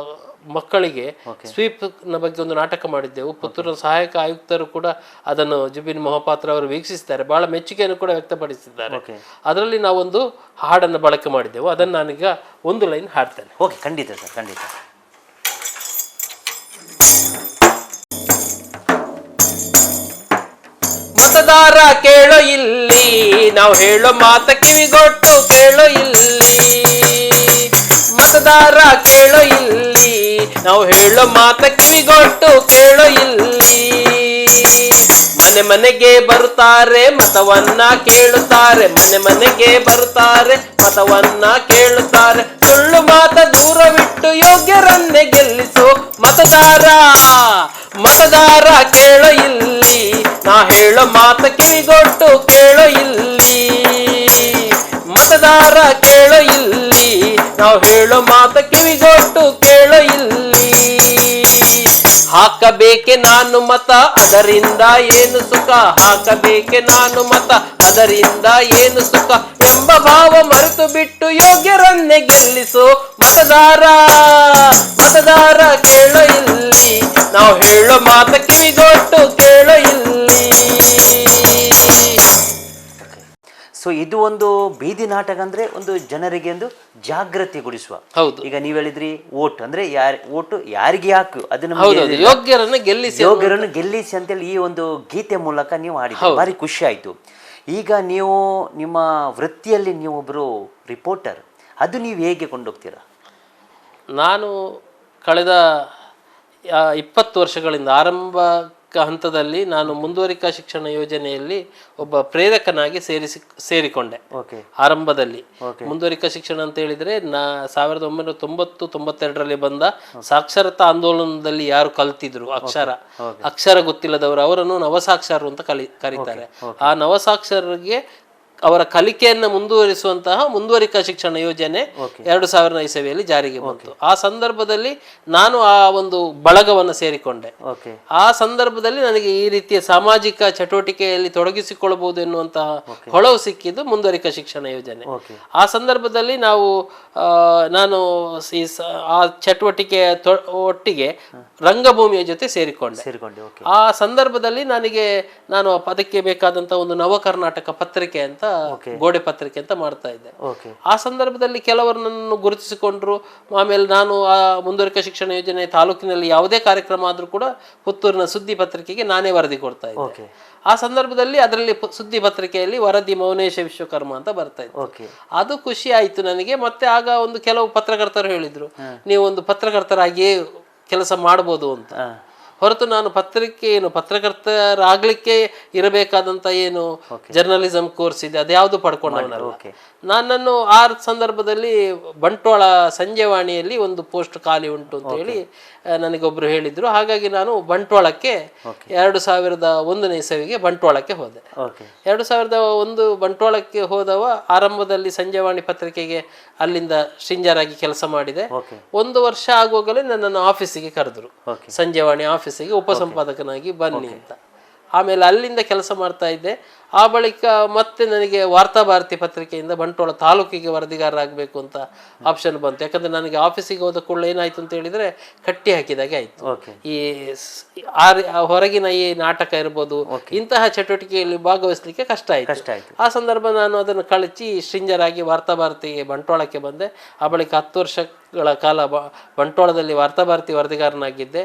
ಮಕ್ಕಳಿಗೆ ಸ್ವೀಪ್ ನ ಬಗ್ಗೆ ಒಂದು ನಾಟಕ ಮಾಡಿದ್ದೆವು. ಪುತ್ತೂರಿನ ಸಹಾಯಕ ಆಯುಕ್ತರು ಕೂಡ ಅದನ್ನು ಜುಬಿನ್ ಮೊಹಪಾತ್ರ ಅವರು ವೀಕ್ಷಿಸಿದ್ದಾರೆ, ಬಹಳ ಮೆಚ್ಚುಗೆಯನ್ನು ಕೂಡ ವ್ಯಕ್ತಪಡಿಸಿದ್ದಾರೆ. ಅದರಲ್ಲಿ ನಾವೊಂದು ಹಾಡನ್ನು ಬಳಕೆ ಮಾಡಿದ್ದೆವು. ಅದನ್ನು ನಾನೀಗ ಒಂದು ಲೈನ್ ಹಾಡ್ತೇನೆ. ಓಕೆ, ಖಂಡಿತ ಸರ್, ಖಂಡಿತ. ಮತದಾರ ಕೇಳೋ ಇಲ್ಲಿ, ನಾವು ಹೇಳೋ ಮಾತ ಕಿವಿಗೊಟ್ಟು ಕೇಳೋ ಇಲ್ಲಿ. ಮತದಾರ ಕೇಳೋ ಇಲ್ಲಿ, ನಾವು ಹೇಳೋ ಮಾತ ಕಿವಿಗೊಟ್ಟು ಕೇಳೋ ಇಲ್ಲಿ. ಮನೆ ಮನೆಗೆ ಬರುತ್ತಾರೆ, ಮತವನ್ನ ಕೇಳುತ್ತಾರೆ. ಮನೆ ಮನೆಗೆ ಬರುತ್ತಾರೆ, ಮತವನ್ನ ಕೇಳುತ್ತಾರೆ. ಸುಳ್ಳು ಮಾತ ದೂರವಿಟ್ಟು ಯೋಗ್ಯರನ್ನೇ ಗೆಲ್ಲಿಸು ಮತದಾರ. ಮತದಾರ ಕೇಳೋ ಇಲ್ಲಿ, ನಾ ಹೇಳೋ ಮಾತ ಕಿವಿಗೊಟ್ಟು ಕೇಳೋ ಇಲ್ಲಿ. ಮತದಾರ ಕೇಳೋ ಇಲ್ಲಿ, ನಾವು ಹೇಳೋ ಮಾತ ಕಿವಿಗೊಟ್ಟು ಕೇಳೋ ಇಲ್ಲಿ. ಹಾಕಬೇಕೆ ನಾನು ಮತ, ಅದರಿಂದ ಏನು ಸುಖ. ಹಾಕಬೇಕೆ ನಾನು ಮತ, ಅದರಿಂದ ಏನು ಸುಖ ಎಂಬ ಭಾವ ಮರೆತು ಬಿಟ್ಟು ಯೋಗ್ಯರನ್ನೇ ಗೆಲ್ಲಿಸು ಮತದಾರ. ಮತದಾರ ಕೇಳೋ ಇಲ್ಲಿ, ನಾವು ಹೇಳೋ ಮಾತ ಕಿವಿಗೊಟ್ಟು ಕೇಳೋ ಇಲ್ಲಿ. ಸೊ ಇದು ಒಂದು ಬೀದಿ ನಾಟಕ ಅಂದ್ರೆ ಒಂದು ಜನರಿಗೆ ಒಂದು ಜಾಗೃತಿಗೊಳಿಸುವ. ಹೌದು. ಈಗ ನೀವ್ ಹೇಳಿದ್ರಿ ಓಟ್ ಅಂದ್ರೆ ಓಟು ಯಾರಿಗೆ ಹಾಕು, ಅದನ್ನ ಯೋಗ್ಯರನ್ನು ಗೆಲ್ಲಿಸಿ, ಯೋಗ್ಯರನ್ನು ಗೆಲ್ಲಿಸಿ ಅಂತೇಳಿ ಈ ಒಂದು ಗೀತೆ ಮೂಲಕ ನೀವು ಹಾಡಿದ್ರಿ. ಭಾರಿ ಖುಷಿ ಆಯ್ತು. ಈಗ ನೀವು ನಿಮ್ಮ ವೃತ್ತಿಯಲ್ಲಿ ನೀವು ಒಬ್ರು ರಿಪೋರ್ಟರ್, ಅದು ನೀವು ಹೇಗೆ ಕೊಂಡೋಗ್ತೀರಾ? ನಾನು ಕಳೆದ 20 ವರ್ಷಗಳಿಂದ ಆರಂಭ ಹಂತದಲ್ಲಿ ನಾನು ಮುಂದುವರಿಕಾ ಶಿಕ್ಷಣ ಯೋಜನೆಯಲ್ಲಿ ಒಬ್ಬ ಪ್ರೇರಕನಾಗಿ ಸೇರಿಕೊಂಡೆ. ಆರಂಭದಲ್ಲಿ ಮುಂದುವರಿಕಾ ಶಿಕ್ಷಣ ಅಂತ ಹೇಳಿದ್ರೆ 1990-92ರಲ್ಲಿ ಬಂದ ಸಾಕ್ಷರತಾ ಆಂದೋಲನದಲ್ಲಿ ಯಾರು ಕಲ್ತಿದ್ರು ಅಕ್ಷರ ಗೊತ್ತಿಲ್ಲದವರು, ಅವರನ್ನು ನವಸಾಕ್ಷರರು ಅಂತ ಕರೀತಾರೆ. ಆ ನವಸಾಕ್ಷರರಿಗೆ ಅವರ ಕಲಿಕೆಯನ್ನು ಮುಂದುವರಿಸುವಂತಹ ಮುಂದುವರಿಕಾ ಶಿಕ್ಷಣ ಯೋಜನೆ 2000 ಇಸವಿಯಲ್ಲಿ ಜಾರಿಗೆ ಬಂತು. ಆ ಸಂದರ್ಭದಲ್ಲಿ ನಾನು ಆ ಒಂದು ಬಳಗವನ್ನು ಸೇರಿಕೊಂಡೆ. ಆ ಸಂದರ್ಭದಲ್ಲಿ ನನಗೆ ಈ ರೀತಿಯ ಸಾಮಾಜಿಕ ಚಟುವಟಿಕೆಯಲ್ಲಿ ತೊಡಗಿಸಿಕೊಳ್ಳಬಹುದು ಎನ್ನುವಂತಹ ಹೊಳವು ಸಿಕ್ಕಿದ್ದು ಮುಂದುವರಿಕಾ ಶಿಕ್ಷಣ ಯೋಜನೆ. ಆ ಸಂದರ್ಭದಲ್ಲಿ ನಾನು ಆ ಚಟುವಟಿಕೆಯ ಒಟ್ಟಿಗೆ ರಂಗಭೂಮಿಯ ಜೊತೆ ಸೇರಿಕೊಂಡೆ. ಆ ಸಂದರ್ಭದಲ್ಲಿ ನಾನು ಅದಕ್ಕೆ ಬೇಕಾದಂತ ಒಂದು ನವ ಕರ್ನಾಟಕ ಪತ್ರಿಕೆ ಅಂತ, ಗೋಡೆ ಪತ್ರಿಕೆ ಅಂತ ಮಾಡ್ತಾ ಇದ್ದೆ. ಆ ಸಂದರ್ಭದಲ್ಲಿ ಕೆಲವರು ನನ್ನನ್ನು ಗುರುತಿಸಿಕೊಂಡ್ರು. ಆಮೇಲೆ ನಾನು ಆ ಮುಂದುವರಿಕಾ ಶಿಕ್ಷಣ ಯೋಜನೆ ತಾಲೂಕಿನಲ್ಲಿ ಯಾವುದೇ ಕಾರ್ಯಕ್ರಮ ಆದ್ರೂ ಕೂಡ ಪುತ್ತೂರಿನ ಸುದ್ದಿ ಪತ್ರಿಕೆಗೆ ನಾನೇ ವರದಿ ಕೊಡ್ತಾ ಇದ್ದೆ. ಆ ಸಂದರ್ಭದಲ್ಲಿ ಅದರಲ್ಲಿ ಸುದ್ದಿ ಪತ್ರಿಕೆಯಲ್ಲಿ ವರದಿ ಮೌನೇಶ ವಿಶ್ವಕರ್ಮ ಅಂತ ಬರ್ತಾ ಇತ್ತು. ಅದು ಖುಷಿ ಆಯ್ತು ನನಗೆ. ಮತ್ತೆ ಆಗ ಒಂದು ಕೆಲವು ಪತ್ರಕರ್ತರು ಹೇಳಿದ್ರು, ನೀವು ಒಂದು ಪತ್ರಕರ್ತರಾಗಿಯೇ ಕೆಲಸ ಮಾಡ್ಬೋದು ಅಂತ. ಹೊರತು ನಾನು ಪತ್ರಕರ್ತರಾಗ್ಲಿಕ್ಕೆ ಇರಬೇಕಾದಂತ ಏನು ಜರ್ನಲಿಸಂ ಕೋರ್ಸ್ ಇದೆ ಅದ್ಯಾವುದು ಪಡ್ಕೊಂಡವನಲ್ಲ. ನನ್ನನ್ನು ಆ ಸಂದರ್ಭದಲ್ಲಿ ಬಂಟ್ವಾಳ ಸಂಜೆವಾಣಿಯಲ್ಲಿ ಒಂದು ಪೋಸ್ಟ್ ಖಾಲಿ ಉಂಟು ಅಂತ ಹೇಳಿ ನನಗೊಬ್ರು ಹೇಳಿದ್ರು. ಹಾಗಾಗಿ ನಾನು ಬಂಟ್ವಾಳಕ್ಕೆ 2001 ಇಸವಿಗೆ ಬಂಟ್ವಾಳಕ್ಕೆ ಹೋದೆ. 2001 ಬಂಟ್ವಾಳಕ್ಕೆ ಹೋದವ ಆರಂಭದಲ್ಲಿ ಸಂಜೆವಾಣಿ ಪತ್ರಿಕೆಗೆ ಅಲ್ಲಿಂದ ಸ್ಟ್ರಿಂಜರ್ ಆಗಿ ಕೆಲಸ ಮಾಡಿದೆ. 1 ವರ್ಷ ಆಗುವಾಗಲೇ ನನ್ನನ್ನು ಆಫೀಸಿಗೆ ಕರೆದ್ರು, ಸಂಜೆವಾಣಿ ಆಫೀಸಿಗೆ ಉಪಸಂಪಾದಕನಾಗಿ ಬನ್ನಿ ಅಂತ. ಆಮೇಲೆ ಅಲ್ಲಿಂದ ಕೆಲಸ ಮಾಡ್ತಾ ಇದ್ದೆ. ಆ ಬಳಿಕ ಮತ್ತೆ ನನಗೆ ವಾರ್ತಾಭಾರತಿ ಪತ್ರಿಕೆಯಿಂದ ಬಂಟ್ವಾಳ ತಾಲೂಕಿಗೆ ವರದಿಗಾರರಾಗಬೇಕು ಅಂತ ಆಪ್ಷನ್ ಬಂತು. ಯಾಕಂದ್ರೆ ನನಗೆ ಆಫೀಸಿಗೆ ಹೋದ ಕೂಡಲೇ ಏನಾಯ್ತು ಅಂತ ಹೇಳಿದ್ರೆ ಕಟ್ಟಿ ಹಾಕಿದಾಗೆ ಆಯ್ತು. ಈ ಹೊರಗಿನ ಈ ನಾಟಕ ಇರ್ಬೋದು, ಇಂತಹ ಚಟುವಟಿಕೆಯಲ್ಲಿ ಭಾಗವಹಿಸ್ಲಿಕ್ಕೆ ಕಷ್ಟ ಆಯ್ತು. ಆ ಸಂದರ್ಭ ನಾನು ಅದನ್ನು ಕಳಚಿ ಸ್ಟ್ರಿಂಜರ್ ಆಗಿ ವಾರ್ತಾಭಾರತಿಗೆ ಬಂಟ್ವಾಳಕ್ಕೆ ಬಂದೆ. ಆ ಬಳಿಕ 10 ವರ್ಷಗಳ ಕಾಲ ಬಂಟ್ವಾಳದಲ್ಲಿ ವಾರ್ತಾಭಾರತಿ ವರದಿಗಾರನಾಗಿದ್ದೆ.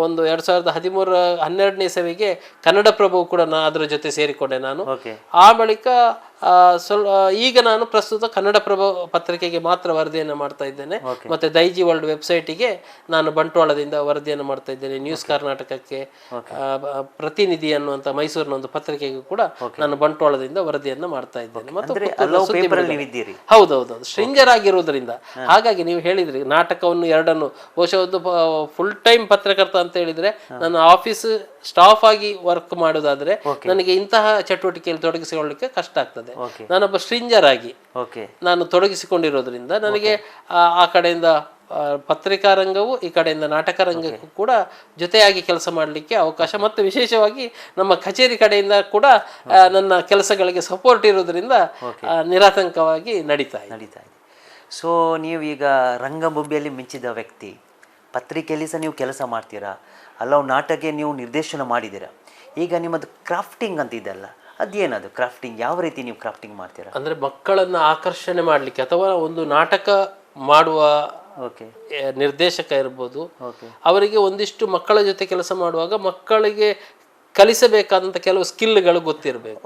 ಒಂದು 2013-12 ಇಸವಿಗೆ ಕನ್ನಡಪ್ರಭು ಕೂಡ ಅದರ ಜೊತೆ ಸೇರಿಕೊಂಡೆ ನಾನು. ಆ ಬಳಿಕ ಈಗ ನಾನು ಪ್ರಸ್ತುತ ಕನ್ನಡಪ್ರಭ ಪತ್ರಿಕೆಗೆ ಮಾತ್ರ ವರದಿಯನ್ನು ಮಾಡ್ತಾ ಇದ್ದೇನೆ. ಮತ್ತೆ ದೈಜಿ ವರ್ಲ್ಡ್ ವೆಬ್ಸೈಟಿಗೆ ನಾನು ಬಂಟ್ವಾಳದಿಂದ ವರದಿಯನ್ನು ಮಾಡ್ತಾ ಇದ್ದೇನೆ. ನ್ಯೂಸ್ ಕರ್ನಾಟಕಕ್ಕೆ, ಪ್ರತಿನಿಧಿ ಅನ್ನುವಂತ ಮೈಸೂರಿನ ಒಂದು ಪತ್ರಿಕೆಗೂ ಕೂಡ ನಾನು ಬಂಟ್ವಾಳದಿಂದ ವರದಿಯನ್ನು ಮಾಡ್ತಾ ಇದ್ದೇನೆ. ಮತ್ತೆ ಹೌದೌದು, ಸ್ಟ್ರಿಂಜರ್ ಆಗಿರುವುದರಿಂದ. ಹಾಗಾಗಿ ನೀವು ಹೇಳಿದ್ರಿ ನಾಟಕವನ್ನು ಎರಡನ್ನು, ಬಹುಶಃ ಒಂದು ಫುಲ್ ಟೈಮ್ ಪತ್ರಕರ್ತ ಅಂತ ಹೇಳಿದ್ರೆ ನನ್ನ ಆಫೀಸ್ ಸ್ಟಾಫ್ ಆಗಿ ವರ್ಕ್ ಮಾಡೋದಾದ್ರೆ ನನಗೆ ಇಂತಹ ಚಟುವಟಿಕೆಯಲ್ಲಿ ತೊಡಗಿಸಿಕೊಳ್ಳಲಿಕ್ಕೆ ಕಷ್ಟ ಆಗ್ತದೆ. ನಾನೊಬ್ಬ ಸ್ಟ್ರಿಂಜರ್ ಆಗಿ ನಾನು ತೊಡಗಿಸಿಕೊಂಡಿರೋದ್ರಿಂದ ನನಗೆ ಆ ಕಡೆಯಿಂದ ಪತ್ರಿಕಾ ರಂಗವು ಈ ಕಡೆಯಿಂದ ನಾಟಕ ರಂಗಕ್ಕೂ ಕೂಡ ಜೊತೆಯಾಗಿ ಕೆಲಸ ಮಾಡಲಿಕ್ಕೆ ಅವಕಾಶ, ಮತ್ತು ವಿಶೇಷವಾಗಿ ನಮ್ಮ ಕಚೇರಿ ಕಡೆಯಿಂದ ಕೂಡ ನನ್ನ ಕೆಲಸಗಳಿಗೆ ಸಪೋರ್ಟ್ ಇರೋದ್ರಿಂದ ನಿರಾತಂಕವಾಗಿ ನಡೀತಾ ಇದೆ. ಸೊ ನೀವೀಗ ರಂಗಭೂಮಿಯಲ್ಲಿ ಮಿಂಚಿದ ವ್ಯಕ್ತಿ, ಪತ್ರಿಕೆಯಲ್ಲಿ ಸಹ ನೀವು ಕೆಲಸ ಮಾಡ್ತೀರಾ, ಹಲವು ನಾಟಕ ನೀವು ನಿರ್ದೇಶನ ಮಾಡಿದ್ದೀರಾ. ಈಗ ನಿಮ್ಮದು ಕ್ರಾಫ್ಟಿಂಗ್ ಅಂತ ಇದೆಲ್ಲ, ಅದೇನದು ಕ್ರಾಫ್ಟಿಂಗ್? ಯಾವ ರೀತಿ ನೀವು ಕ್ರಾಫ್ಟಿಂಗ್ ಮಾಡ್ತೀರಾ? ಅಂದರೆ ಮಕ್ಕಳನ್ನು ಆಕರ್ಷಣೆ ಮಾಡಲಿಕ್ಕೆ ಅಥವಾ ಒಂದು ನಾಟಕ ಮಾಡುವ ನಿರ್ದೇಶಕ ಇರ್ಬೋದು, ಅವರಿಗೆ ಒಂದಿಷ್ಟು ಮಕ್ಕಳ ಜೊತೆ ಕೆಲಸ ಮಾಡುವಾಗ ಮಕ್ಕಳಿಗೆ ಕಲಿಸಬೇಕಾದಂಥ ಕೆಲವು ಸ್ಕಿಲ್ಗಳು ಗೊತ್ತಿರಬೇಕು.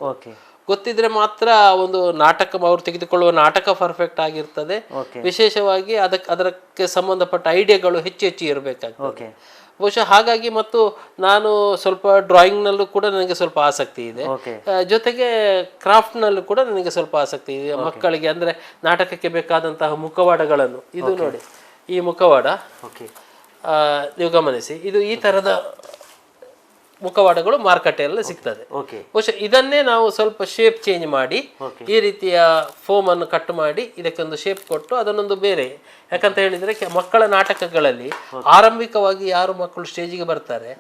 ಗೊತ್ತಿದ್ರೆ ಮಾತ್ರ ಒಂದು ನಾಟಕ ಅವರು ತೆಗೆದುಕೊಳ್ಳುವ ನಾಟಕ ಪರ್ಫೆಕ್ಟ್ ಆಗಿರ್ತದೆ. ವಿಶೇಷವಾಗಿ ಅದಕ್ಕೆ ಸಂಬಂಧಪಟ್ಟ ಐಡಿಯಾಗಳು ಹೆಚ್ಚು ಇರಬೇಕಾಗ್ತದೆ ಬಹುಶಃ. ಹಾಗಾಗಿ ಮತ್ತು ನಾನು ಸ್ವಲ್ಪ ಡ್ರಾಯಿಂಗ್ನಲ್ಲೂ ಕೂಡ ನನಗೆ ಸ್ವಲ್ಪ ಆಸಕ್ತಿ ಇದೆ, ಜೊತೆಗೆ ಕ್ರಾಫ್ಟ್ನಲ್ಲೂ ಕೂಡ ನನಗೆ ಸ್ವಲ್ಪ ಆಸಕ್ತಿ ಇದೆ. ಮಕ್ಕಳಿಗೆ ಅಂದರೆ ನಾಟಕಕ್ಕೆ ಬೇಕಾದಂತಹ ಮುಖವಾಡಗಳನ್ನು, ಇದು ನೋಡಿ ಈ ಮುಖವಾಡ ನೀವು ಗಮನಿಸಿ, ಇದು ಈ ಥರದ ಮುಖವಾಡಗಳು ಮಾರುಕಟ್ಟೆಯಲ್ಲಿ ಸಿಗ್ತದೆ. ಬಹುಶಃ ಇದನ್ನೇ ನಾವು ಸ್ವಲ್ಪ ಶೇಪ್ ಚೇಂಜ್ ಮಾಡಿ ಈ ರೀತಿಯ ಫೋಮ್ ಅನ್ನು ಕಟ್ ಮಾಡಿ ಇದಕ್ಕೊಂದು ಶೇಪ್ ಕೊಟ್ಟು ಅದನ್ನೊಂದು ಬೇರೆ, ಯಾಕಂತ ಹೇಳಿದ್ರೆ ಮಕ್ಕಳ ನಾಟಕಗಳಲ್ಲಿ ಆರಂಭಿಕವಾಗಿ ಯಾರು ಮಕ್ಕಳು ಸ್ಟೇಜಿಗೆ ಬರ್ತಾರೆ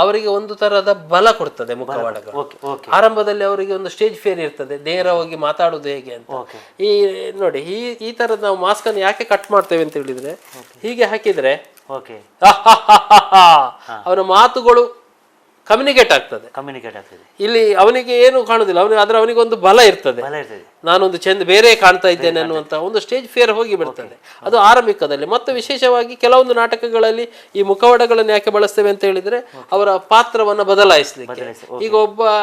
ಅವರಿಗೆ ಒಂದು ತರಹದ ಬಲ ಕೊಡ್ತದೆ ಮುಖವಾಡಗಳು. ಆರಂಭದಲ್ಲಿ ಅವರಿಗೆ ಒಂದು ಸ್ಟೇಜ್ ಫೇರ್ ಇರ್ತದೆ, ನೇರವಾಗಿ ಮಾತಾಡುವುದು ಹೇಗೆ ಅಂತ. ಈ ನೋಡಿ ಈ ತರದ ನಾವು ಮಾಸ್ಕ್ ಅನ್ನು ಯಾಕೆ ಕಟ್ ಮಾಡ್ತೇವೆ ಅಂತ ಹೇಳಿದ್ರೆ, ಹೀಗೆ ಹಾಕಿದ್ರೆ ಅವನ ಮಾತುಗಳು ಕಮ್ಯುನಿಕೇಟ್ ಆಗ್ತದೆ. ಇಲ್ಲಿ ಅವನಿಗೆ ಏನು ಕಾಣುದಿಲ್ಲ, ಅವನಿಗೆ ಒಂದು ಬಲ ಇರ್ತದೆ, ನಾನೊಂದು ಚೆಂದ ಬೇರೆ ಕಾಣ್ತಾ ಇದ್ದೇನೆ ಅನ್ನುವಂತ ಒಂದು ಸ್ಟೇಜ್ ಫೇರ್ ಹೋಗಿ ಬಿಡ್ತದೆ. ಅದು ಆರಂಭಿಕದಲ್ಲಿ. ಮತ್ತು ವಿಶೇಷವಾಗಿ ಕೆಲವೊಂದು ನಾಟಕಗಳಲ್ಲಿ ಈ ಮುಖವಾಡಗಳನ್ನು ಯಾಕೆ ಬಳಸ್ತೇವೆ ಅಂತ ಹೇಳಿದ್ರೆ ಅವರ ಪಾತ್ರವನ್ನ ಬದಲಾಯಿಸಲಿಕ್ಕೆ. ಈಗ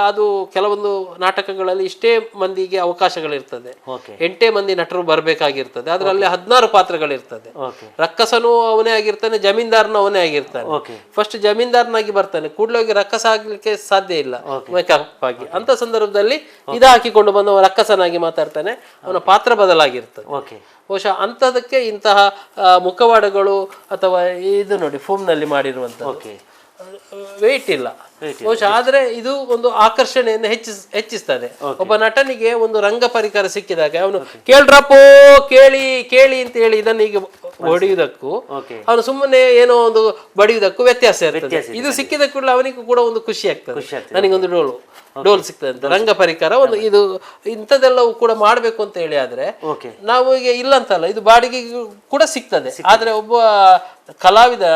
ಅದು ಕೆಲವೊಂದು ನಾಟಕಗಳಲ್ಲಿ ಇಷ್ಟೇ ಮಂದಿಗೆ ಅವಕಾಶಗಳಿರ್ತದೆ, 8 ಮಂದಿ ನಟರು ಬರಬೇಕಾಗಿರ್ತದೆ, ಅದರಲ್ಲಿ 16 ಪಾತ್ರಗಳಿರ್ತದೆ. ರಕ್ಕಸನೂ ಅವನೇ ಆಗಿರ್ತಾನೆ, ಜಮೀನ್ದಾರನು ಅವನೇ ಆಗಿರ್ತಾನೆ. ಫಸ್ಟ್ ಜಮೀನ್ದಾರನಾಗಿ ಬರ್ತಾನೆ, ಕೂಡಲೇ ಹೋಗಿ ರಕ್ಕಸ ಆಗ್ಲಿಕ್ಕೆ ಸಾಧ್ಯ ಇಲ್ಲ ಮೇಕಪ್ ಆಗಿ. ಅಂತ ಸಂದರ್ಭದಲ್ಲಿ ಇದು ಹಾಕಿಕೊಂಡು ಬಂದು ರಕ್ಕಸನಾಗಿ ಮಾತಾಡ್ತಾನೆ, ಅವನ ಪಾತ್ರ ಬದಲಾಗಿರ್ತದೆ. ಬಹುಶಃ ಅಂಥದಕ್ಕೆ ಇಂತಹ ಮುಖವಾಡಗಳು ಅಥವಾ ಇದು ನೋಡಿ ಫೋಮ್ ನಲ್ಲಿ ಮಾಡಿರುವಂತಹ ವೇಟ್ ಇಲ್ಲ ಬಹುಶಃ, ಆದ್ರೆ ಇದು ಒಂದು ಆಕರ್ಷಣೆಯನ್ನು ಹೆಚ್ಚಿಸ್ತದೆ. ಒಬ್ಬ ನಟನಿಗೆ ಒಂದು ರಂಗ ಪರಿಕರ ಸಿಕ್ಕಿದಾಗ ಅವನು ಕೇಳ್ರಪ್ಪೋ ಕೇಳಿ ಕೇಳಿ ಅಂತ ಹೇಳಿ ಇದನ್ನ ಈಗ ಹೊಡೆಯುವುದಕ್ಕೂ ಅವನು ಸುಮ್ಮನೆ ಏನೋ ಒಂದು ಬಡಿಯುವುದಕ್ಕೂ ವ್ಯತ್ಯಾಸ ಇರ್ತದೆ. ಇದು ಸಿಕ್ಕಿದ ಕೂಡಲೇ ಅವನಿಗೂ ಕೂಡ ಒಂದು ಖುಷಿ ಆಗ್ತದೆ, ನನಗೊಂದು ಡೋಲ್ ಸಿಗ್ತದೆ ಅಂತ, ರಂಗ ಪರಿಕರ ಒಂದು ಇದು ಇಂಥದ್ದೆಲ್ಲವೂ ಕೂಡ ಮಾಡ್ಬೇಕು ಅಂತ ಹೇಳಿ. ಆದ್ರೆ ನಾವು ಈಗ ಇಲ್ಲ ಅಂತಲ್ಲ, ಇದು ಬಾಡಿಗೆ ಕೂಡ ಸಿಗ್ತದೆ. ಆದ್ರೆ ಒಬ್ಬ ಕಲಾವಿದ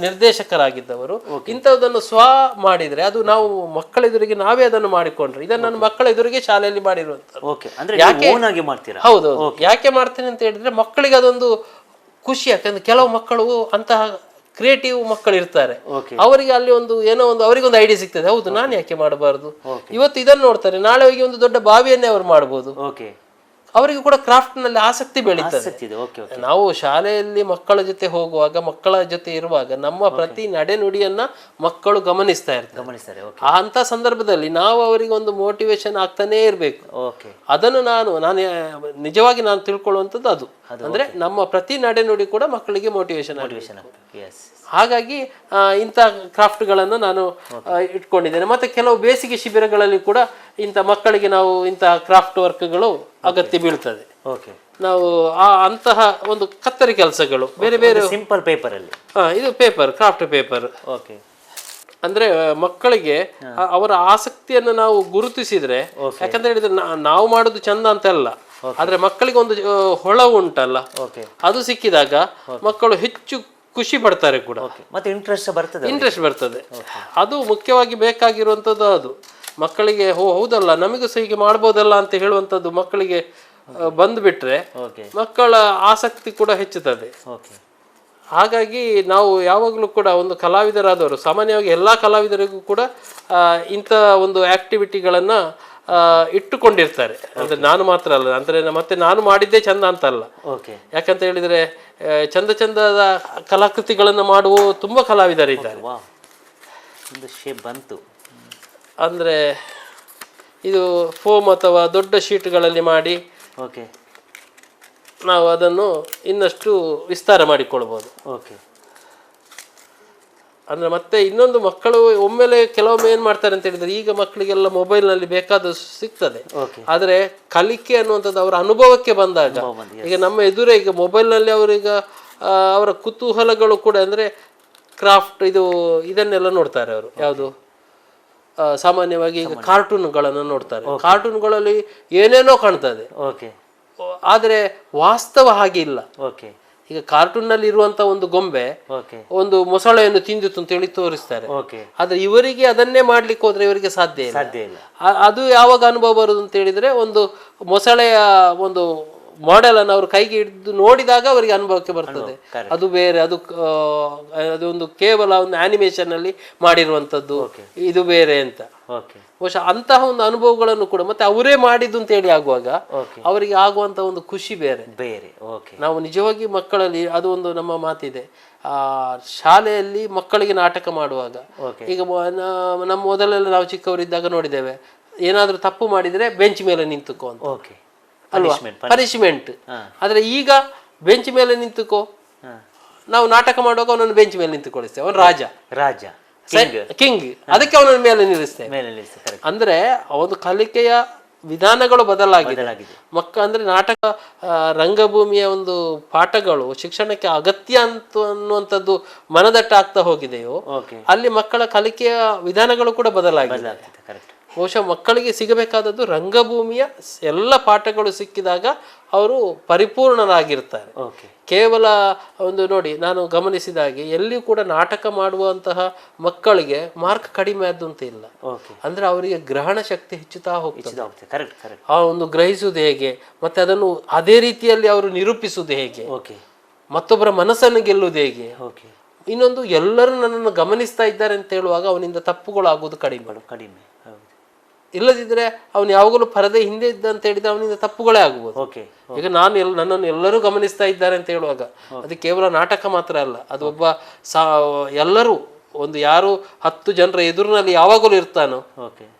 ನಿರ್ದೇಶಕರಾಗಿದ್ದವರು ಇಂಥದ್ದನ್ನು ಮಾಡಿದ್ರೆ ಅದು ನಾವು ಮಕ್ಕಳ ಎದುರಿಗೆ ನಾವೇ ಅದನ್ನು ಮಾಡಿಕೊಂಡ್ರೆ, ಇದನ್ನು ನನ್ನ ಮಕ್ಕಳ ಎದುರಿಗೆ ಶಾಲೆಯಲ್ಲಿ ಮಾಡಿರುವಂತ. ಹೌದು, ಯಾಕೆ ಮಾಡ್ತೇನೆ ಅಂತ ಹೇಳಿದ್ರೆ ಮಕ್ಕಳಿಗೆ ಅದೊಂದು ಖುಷಿ. ಯಾಕಂದ್ರೆ ಕೆಲವು ಮಕ್ಕಳು ಅಂತಹ ಕ್ರಿಯೇಟಿವ್ ಮಕ್ಕಳು ಇರ್ತಾರೆ, ಅವರಿಗೆ ಅಲ್ಲಿ ಒಂದು ಏನೋ ಒಂದು ಅವರಿಗೊಂದು ಐಡಿಯಾ ಸಿಗ್ತದೆ, ಹೌದು ನಾನು ಯಾಕೆ ಮಾಡಬಾರ್ದು, ಇವತ್ತು ಇದನ್ನು ನೋಡ್ತಾರೆ, ನಾಳೆ ಹೋಗಿ ಒಂದು ದೊಡ್ಡ ಬಾವಿಯನ್ನೇ ಅವ್ರು ಮಾಡಬಹುದು. ಅವರಿಗೂ ಕೂಡ ಕ್ರಾಫ್ಟ್ ನಲ್ಲಿ ಆಸಕ್ತಿ ಬೆಳೀತದೆ. ನಾವು ಶಾಲೆಯಲ್ಲಿ ಮಕ್ಕಳ ಜೊತೆ ಹೋಗುವಾಗ, ಮಕ್ಕಳ ಜೊತೆ ಇರುವಾಗ ನಮ್ಮ ಪ್ರತಿ ನಡೆನುಡಿಯನ್ನ ಮಕ್ಕಳು ಗಮನಿಸ್ತಾ ಇರ್ತಾರೆ. ಅಂತ ಸಂದರ್ಭದಲ್ಲಿ ನಾವು ಅವರಿಗೆ ಒಂದು ಮೋಟಿವೇಶನ್ ಆಗ್ತಾನೆ ಇರ್ಬೇಕು. ಅದನ್ನು ನಾನು ನಿಜವಾಗಿ ನಾನು ತಿಳ್ಕೊಳ್ಳುವಂಥದ್ದು ಅದು. ಅಂದ್ರೆ ನಮ್ಮ ಪ್ರತಿ ನಡೆನುಡಿ ಕೂಡ ಮಕ್ಕಳಿಗೆ ಮೋಟಿವೇಶನ್. ಹಾಗಾಗಿ ಇಂಥ ಕ್ರಾಫ್ಟ್ಗಳನ್ನು ನಾನು ಇಟ್ಕೊಂಡಿದ್ದೇನೆ. ಮತ್ತೆ ಕೆಲವು ಬೇಸಿಗೆ ಶಿಬಿರಗಳಲ್ಲಿ ಕೂಡ ಇಂಥ ಮಕ್ಕಳಿಗೆ ನಾವು ಇಂತಹ ಕ್ರಾಫ್ಟ್ ವರ್ಕ್ಗಳು ಅಗತ್ಯ ಬೀಳ್ತದೆ. ನಾವು ಅಂತಹ ಒಂದು ಕತ್ತರಿ ಕೆಲಸಗಳು ಬೇರೆ ಬೇರೆ ಸಿಂಪಲ್ ಪೇಪರ್ ಅಲ್ಲಿ, ಇದು ಪೇಪರ್, ಕ್ರಾಫ್ಟ್ ಪೇಪರ್. ಅಂದ್ರೆ ಮಕ್ಕಳಿಗೆ ಅವರ ಆಸಕ್ತಿಯನ್ನು ನಾವು ಗುರುತಿಸಿದ್ರೆ, ಯಾಕಂತ ಹೇಳಿದ್ರೆ ನಾವು ಮಾಡುದು ಚಂದ ಅಂತಲ್ಲ, ಆದ್ರೆ ಮಕ್ಕಳಿಗೆ ಒಂದು ಹೊಳವು ಉಂಟಲ್ಲ, ಅದು ಸಿಕ್ಕಿದಾಗ ಮಕ್ಕಳು ಹೆಚ್ಚು ಖುಷಿ ಪಡ್ತಾರೆ ಕೂಡ, ಮತ್ತೆ ಇಂಟ್ರೆಸ್ಟ್ ಬರ್ತದೆ. ಅದು ಮುಖ್ಯವಾಗಿ ಬೇಕಾಗಿರುವಂಥದ್ದು. ಅದು ಮಕ್ಕಳಿಗೆ ಹೌದಲ್ಲ ನಮಗೂ ಸಹ ಹೀಗೆ ಮಾಡ್ಬೋದಲ್ಲ ಅಂತ ಹೇಳುವಂಥದ್ದು ಮಕ್ಕಳಿಗೆ ಬಂದ್ಬಿಟ್ರೆ ಮಕ್ಕಳ ಆಸಕ್ತಿ ಕೂಡ ಹೆಚ್ಚುತ್ತದೆ. ಹಾಗಾಗಿ ನಾವು ಯಾವಾಗಲೂ ಕೂಡ ಒಂದು ಕಲಾವಿದರಾದವರು, ಸಾಮಾನ್ಯವಾಗಿ ಎಲ್ಲ ಕಲಾವಿದರಿಗೂ ಕೂಡ ಇಂಥ ಒಂದು ಆಕ್ಟಿವಿಟಿಗಳನ್ನ ಇಟ್ಟುಕೊಂಡಿರ್ತಾರೆ. ಅಂದ್ರೆ ನಾನು ಮಾತ್ರ ಅಲ್ಲ, ಅಂದ್ರೆ ಮತ್ತೆ ನಾನು ಮಾಡಿದ್ದೇ ಚಂದ ಅಂತಲ್ಲ. ಯಾಕಂತ ಹೇಳಿದ್ರೆ ಚಂದದ ಕಲಾಕೃತಿಗಳನ್ನು ಮಾಡುವ ತುಂಬಾ ಕಲಾವಿದರಿದ್ದಾರೆ. ಅಂದ್ರೆ ಇದು ಫೋಮ್ ಅಥವಾ ದೊಡ್ಡ ಶೀಟ್ಗಳಲ್ಲಿ ಮಾಡಿ ನಾವು ಅದನ್ನು ಇನ್ನಷ್ಟು ವಿಸ್ತಾರ ಮಾಡಿಕೊಳ್ಬಹುದು. ಅಂದ್ರೆ ಮತ್ತೆ ಇನ್ನೊಂದು, ಮಕ್ಕಳು ಒಮ್ಮೆಲೆ ಕೆಲವೊಮ್ಮೆ ಏನ್ ಮಾಡ್ತಾರೆ ಅಂತ ಹೇಳಿದ್ರೆ, ಈಗ ಮಕ್ಕಳಿಗೆಲ್ಲ ಮೊಬೈಲ್ ನಲ್ಲಿ ಬೇಕಾದಷ್ಟು ಸಿಗ್ತದೆ, ಆದ್ರೆ ಕಲಿಕೆ ಅನ್ನುವಂಥದ್ದು ಅವರ ಅನುಭವಕ್ಕೆ ಬಂದಾಗ, ಈಗ ನಮ್ಮ ಎದುರೇ ಈಗ ಮೊಬೈಲ್ ನಲ್ಲಿ ಅವರೀಗ ಅವರ ಕುತೂಹಲಗಳು ಕೂಡ ಅಂದರೆ ಕ್ರಾಫ್ಟ್ ಇದನ್ನೆಲ್ಲ ನೋಡ್ತಾರೆ ಅವರು. ಯಾವುದು ಸಾಮಾನ್ಯವಾಗಿ ಈಗ ಕಾರ್ಟೂನ್ಗಳನ್ನು ನೋಡ್ತಾರೆ. ಕಾರ್ಟೂನ್ಗಳಲ್ಲಿ ಏನೇನೋ ಕಾಣ್ತದೆ, ಆದರೆ ವಾಸ್ತವ ಹಾಗೆ ಇಲ್ಲ. ಈಗ ಕಾರ್ಟೂನ್ ನಲ್ಲಿ ಇರುವಂತ ಒಂದು ಗೊಂಬೆ ಒಂದು ಮೊಸಳೆಯನ್ನು ತಿಂದಿತ್ತು ಅಂತ ಹೇಳಿ ತೋರಿಸ್ತಾರೆ. ಆದ್ರೆ ಇವರಿಗೆ ಅದನ್ನೇ ಮಾಡ್ಲಿಕ್ಕೆ ಹೋದ್ರೆ ಇವರಿಗೆ ಸಾಧ್ಯ ಇಲ್ಲ. ಅದು ಯಾವಾಗ ಅನುಭವ ಬರುದು ಅಂತ ಹೇಳಿದ್ರೆ ಒಂದು ಮೊಸಳೆಯ ಒಂದು ಮಾಡೆಲ್ ಅನ್ನು ಅವ್ರ ಕೈಗೆ ಹಿಡಿದು ನೋಡಿದಾಗ ಅವರಿಗೆ ಅನುಭವಕ್ಕೆ ಬರ್ತದೆ. ಅದು ಬೇರೆ, ಅದೊಂದು ಕೇವಲ ಒಂದು ಆನಿಮೇಷನ್ ಅಲ್ಲಿ ಮಾಡಿರುವಂತದ್ದು, ಇದು ಬೇರೆ ಅಂತ. ಬಹುಶಃ ಅಂತಹ ಒಂದು ಅನುಭವಗಳನ್ನು ಕೂಡ ಮತ್ತೆ ಅವರೇ ಮಾಡಿದ್ದು ಅಂತ ಹೇಳಿ ಆಗುವಾಗ ಅವರಿಗೆ ಆಗುವಂತ ಒಂದು ಖುಷಿ ಬೇರೆ. ನಾವು ನಿಜವಾಗಿ ಮಕ್ಕಳಲ್ಲಿ ಅದು ಒಂದು ನಮ್ಮ ಮಾತಿದೆ, ಶಾಲೆಯಲ್ಲಿ ಮಕ್ಕಳಿಗೆ ನಾಟಕ ಮಾಡುವಾಗ ಈಗ ನಮ್ಮ ಮೊದಲೆಲ್ಲ ನಾವು ಚಿಕ್ಕವರಿದ್ದಾಗ ನೋಡಿದ್ದೇವೆ, ಏನಾದ್ರೂ ತಪ್ಪು ಮಾಡಿದ್ರೆ ಬೆಂಚ್ ಮೇಲೆ ನಿಂತುಕೋ ಅಂತ ಅಲ್ವಾ, ಪನಿಷ್ಮೆಂಟ್. ಆದ್ರೆ ಈಗ ಬೆಂಚ್ ಮೇಲೆ ನಿಂತುಕೋ, ನಾವು ನಾಟಕ ಮಾಡುವಾಗ ಅವನನ್ನು ಬೆಂಚ್ ಮೇಲೆ ನಿಂತುಕೊಳಿಸ್ತೇವೆ, ಅವನು ರಾಜ ಕಿಂಗ್, ಅದಕ್ಕೆ ಅವನನ್ನು ಮೇಲೆ ನಿಲ್ಲಿಸ್ತೇವೆ. ಅಂದ್ರೆ ಒಂದು ಕಲಿಕೆಯ ವಿಧಾನಗಳು ಬದಲಾಗಿದೆ. ಅಂದ್ರೆ ನಾಟಕ ರಂಗಭೂಮಿಯ ಒಂದು ಪಾಠಗಳು ಶಿಕ್ಷಣಕ್ಕೆ ಅಗತ್ಯ ಅನ್ನುವಂಥದ್ದು ಮನದಟ್ಟಾಗ್ತಾ ಹೋಗಿದೆಯೋ ಅಲ್ಲಿ ಮಕ್ಕಳ ಕಲಿಕೆಯ ವಿಧಾನಗಳು ಕೂಡ ಬದಲಾಗಿದೆ. ಬಹುಶಃ ಮಕ್ಕಳಿಗೆ ಸಿಗಬೇಕಾದದ್ದು ರಂಗಭೂಮಿಯ ಎಲ್ಲ ಪಾಠಗಳು ಸಿಕ್ಕಿದಾಗ ಅವರು ಪರಿಪೂರ್ಣರಾಗಿರ್ತಾರೆ. ಕೇವಲ ಒಂದು ನೋಡಿ, ನಾನು ಗಮನಿಸಿದ ಹಾಗೆ ಎಲ್ಲಿಯೂ ಕೂಡ ನಾಟಕ ಮಾಡುವಂತಹ ಮಕ್ಕಳಿಗೆ ಮಾರ್ಕ್ ಕಡಿಮೆ ಆದ್ದು ಅಂತ ಇಲ್ಲ. ಅಂದ್ರೆ ಅವರಿಗೆ ಗ್ರಹಣ ಶಕ್ತಿ ಹೆಚ್ಚುತ್ತಾ ಹೋಗ್ತದೆ. ಆ ಒಂದು ಗ್ರಹಿಸುವುದು ಹೇಗೆ, ಮತ್ತೆ ಅದನ್ನು ಅದೇ ರೀತಿಯಲ್ಲಿ ಅವರು ನಿರೂಪಿಸುವುದು ಹೇಗೆ, ಮತ್ತೊಬ್ಬರ ಮನಸ್ಸನ್ನು ಗೆಲ್ಲುವುದು ಹೇಗೆ. ಇನ್ನೊಂದು, ಎಲ್ಲರೂ ನನ್ನನ್ನು ಗಮನಿಸ್ತಾ ಇದ್ದಾರೆ ಅಂತ ಹೇಳುವಾಗ ಅವನಿಂದ ತಪ್ಪುಗಳು ಆಗುವುದು ಕಡಿಮೆ. ಇಲ್ಲದಿದ್ರೆ ಅವನು ಯಾವಾಗಲೂ ಪರದೆ ಹಿಂದೆ ಇದ್ದ ಅಂತ ಹೇಳಿದ್ರೆ ಅವನಿಂದ ತಪ್ಪುಗಳೇ ಆಗ್ಬೋದು. ಈಗ ನನ್ನನ್ನು ಎಲ್ಲರೂ ಗಮನಿಸ್ತಾ ಇದ್ದಾರೆ ಅಂತ ಹೇಳುವಾಗ ಅದು ಕೇವಲ ನಾಟಕ ಮಾತ್ರ ಅಲ್ಲ, ಅದು ಒಬ್ಬ ಎಲ್ಲರೂ ಒಂದು ಯಾರು 10 ಜನರ ಎದುರಿನಲ್ಲಿ ಯಾವಾಗಲೂ ಇರ್ತಾನೋ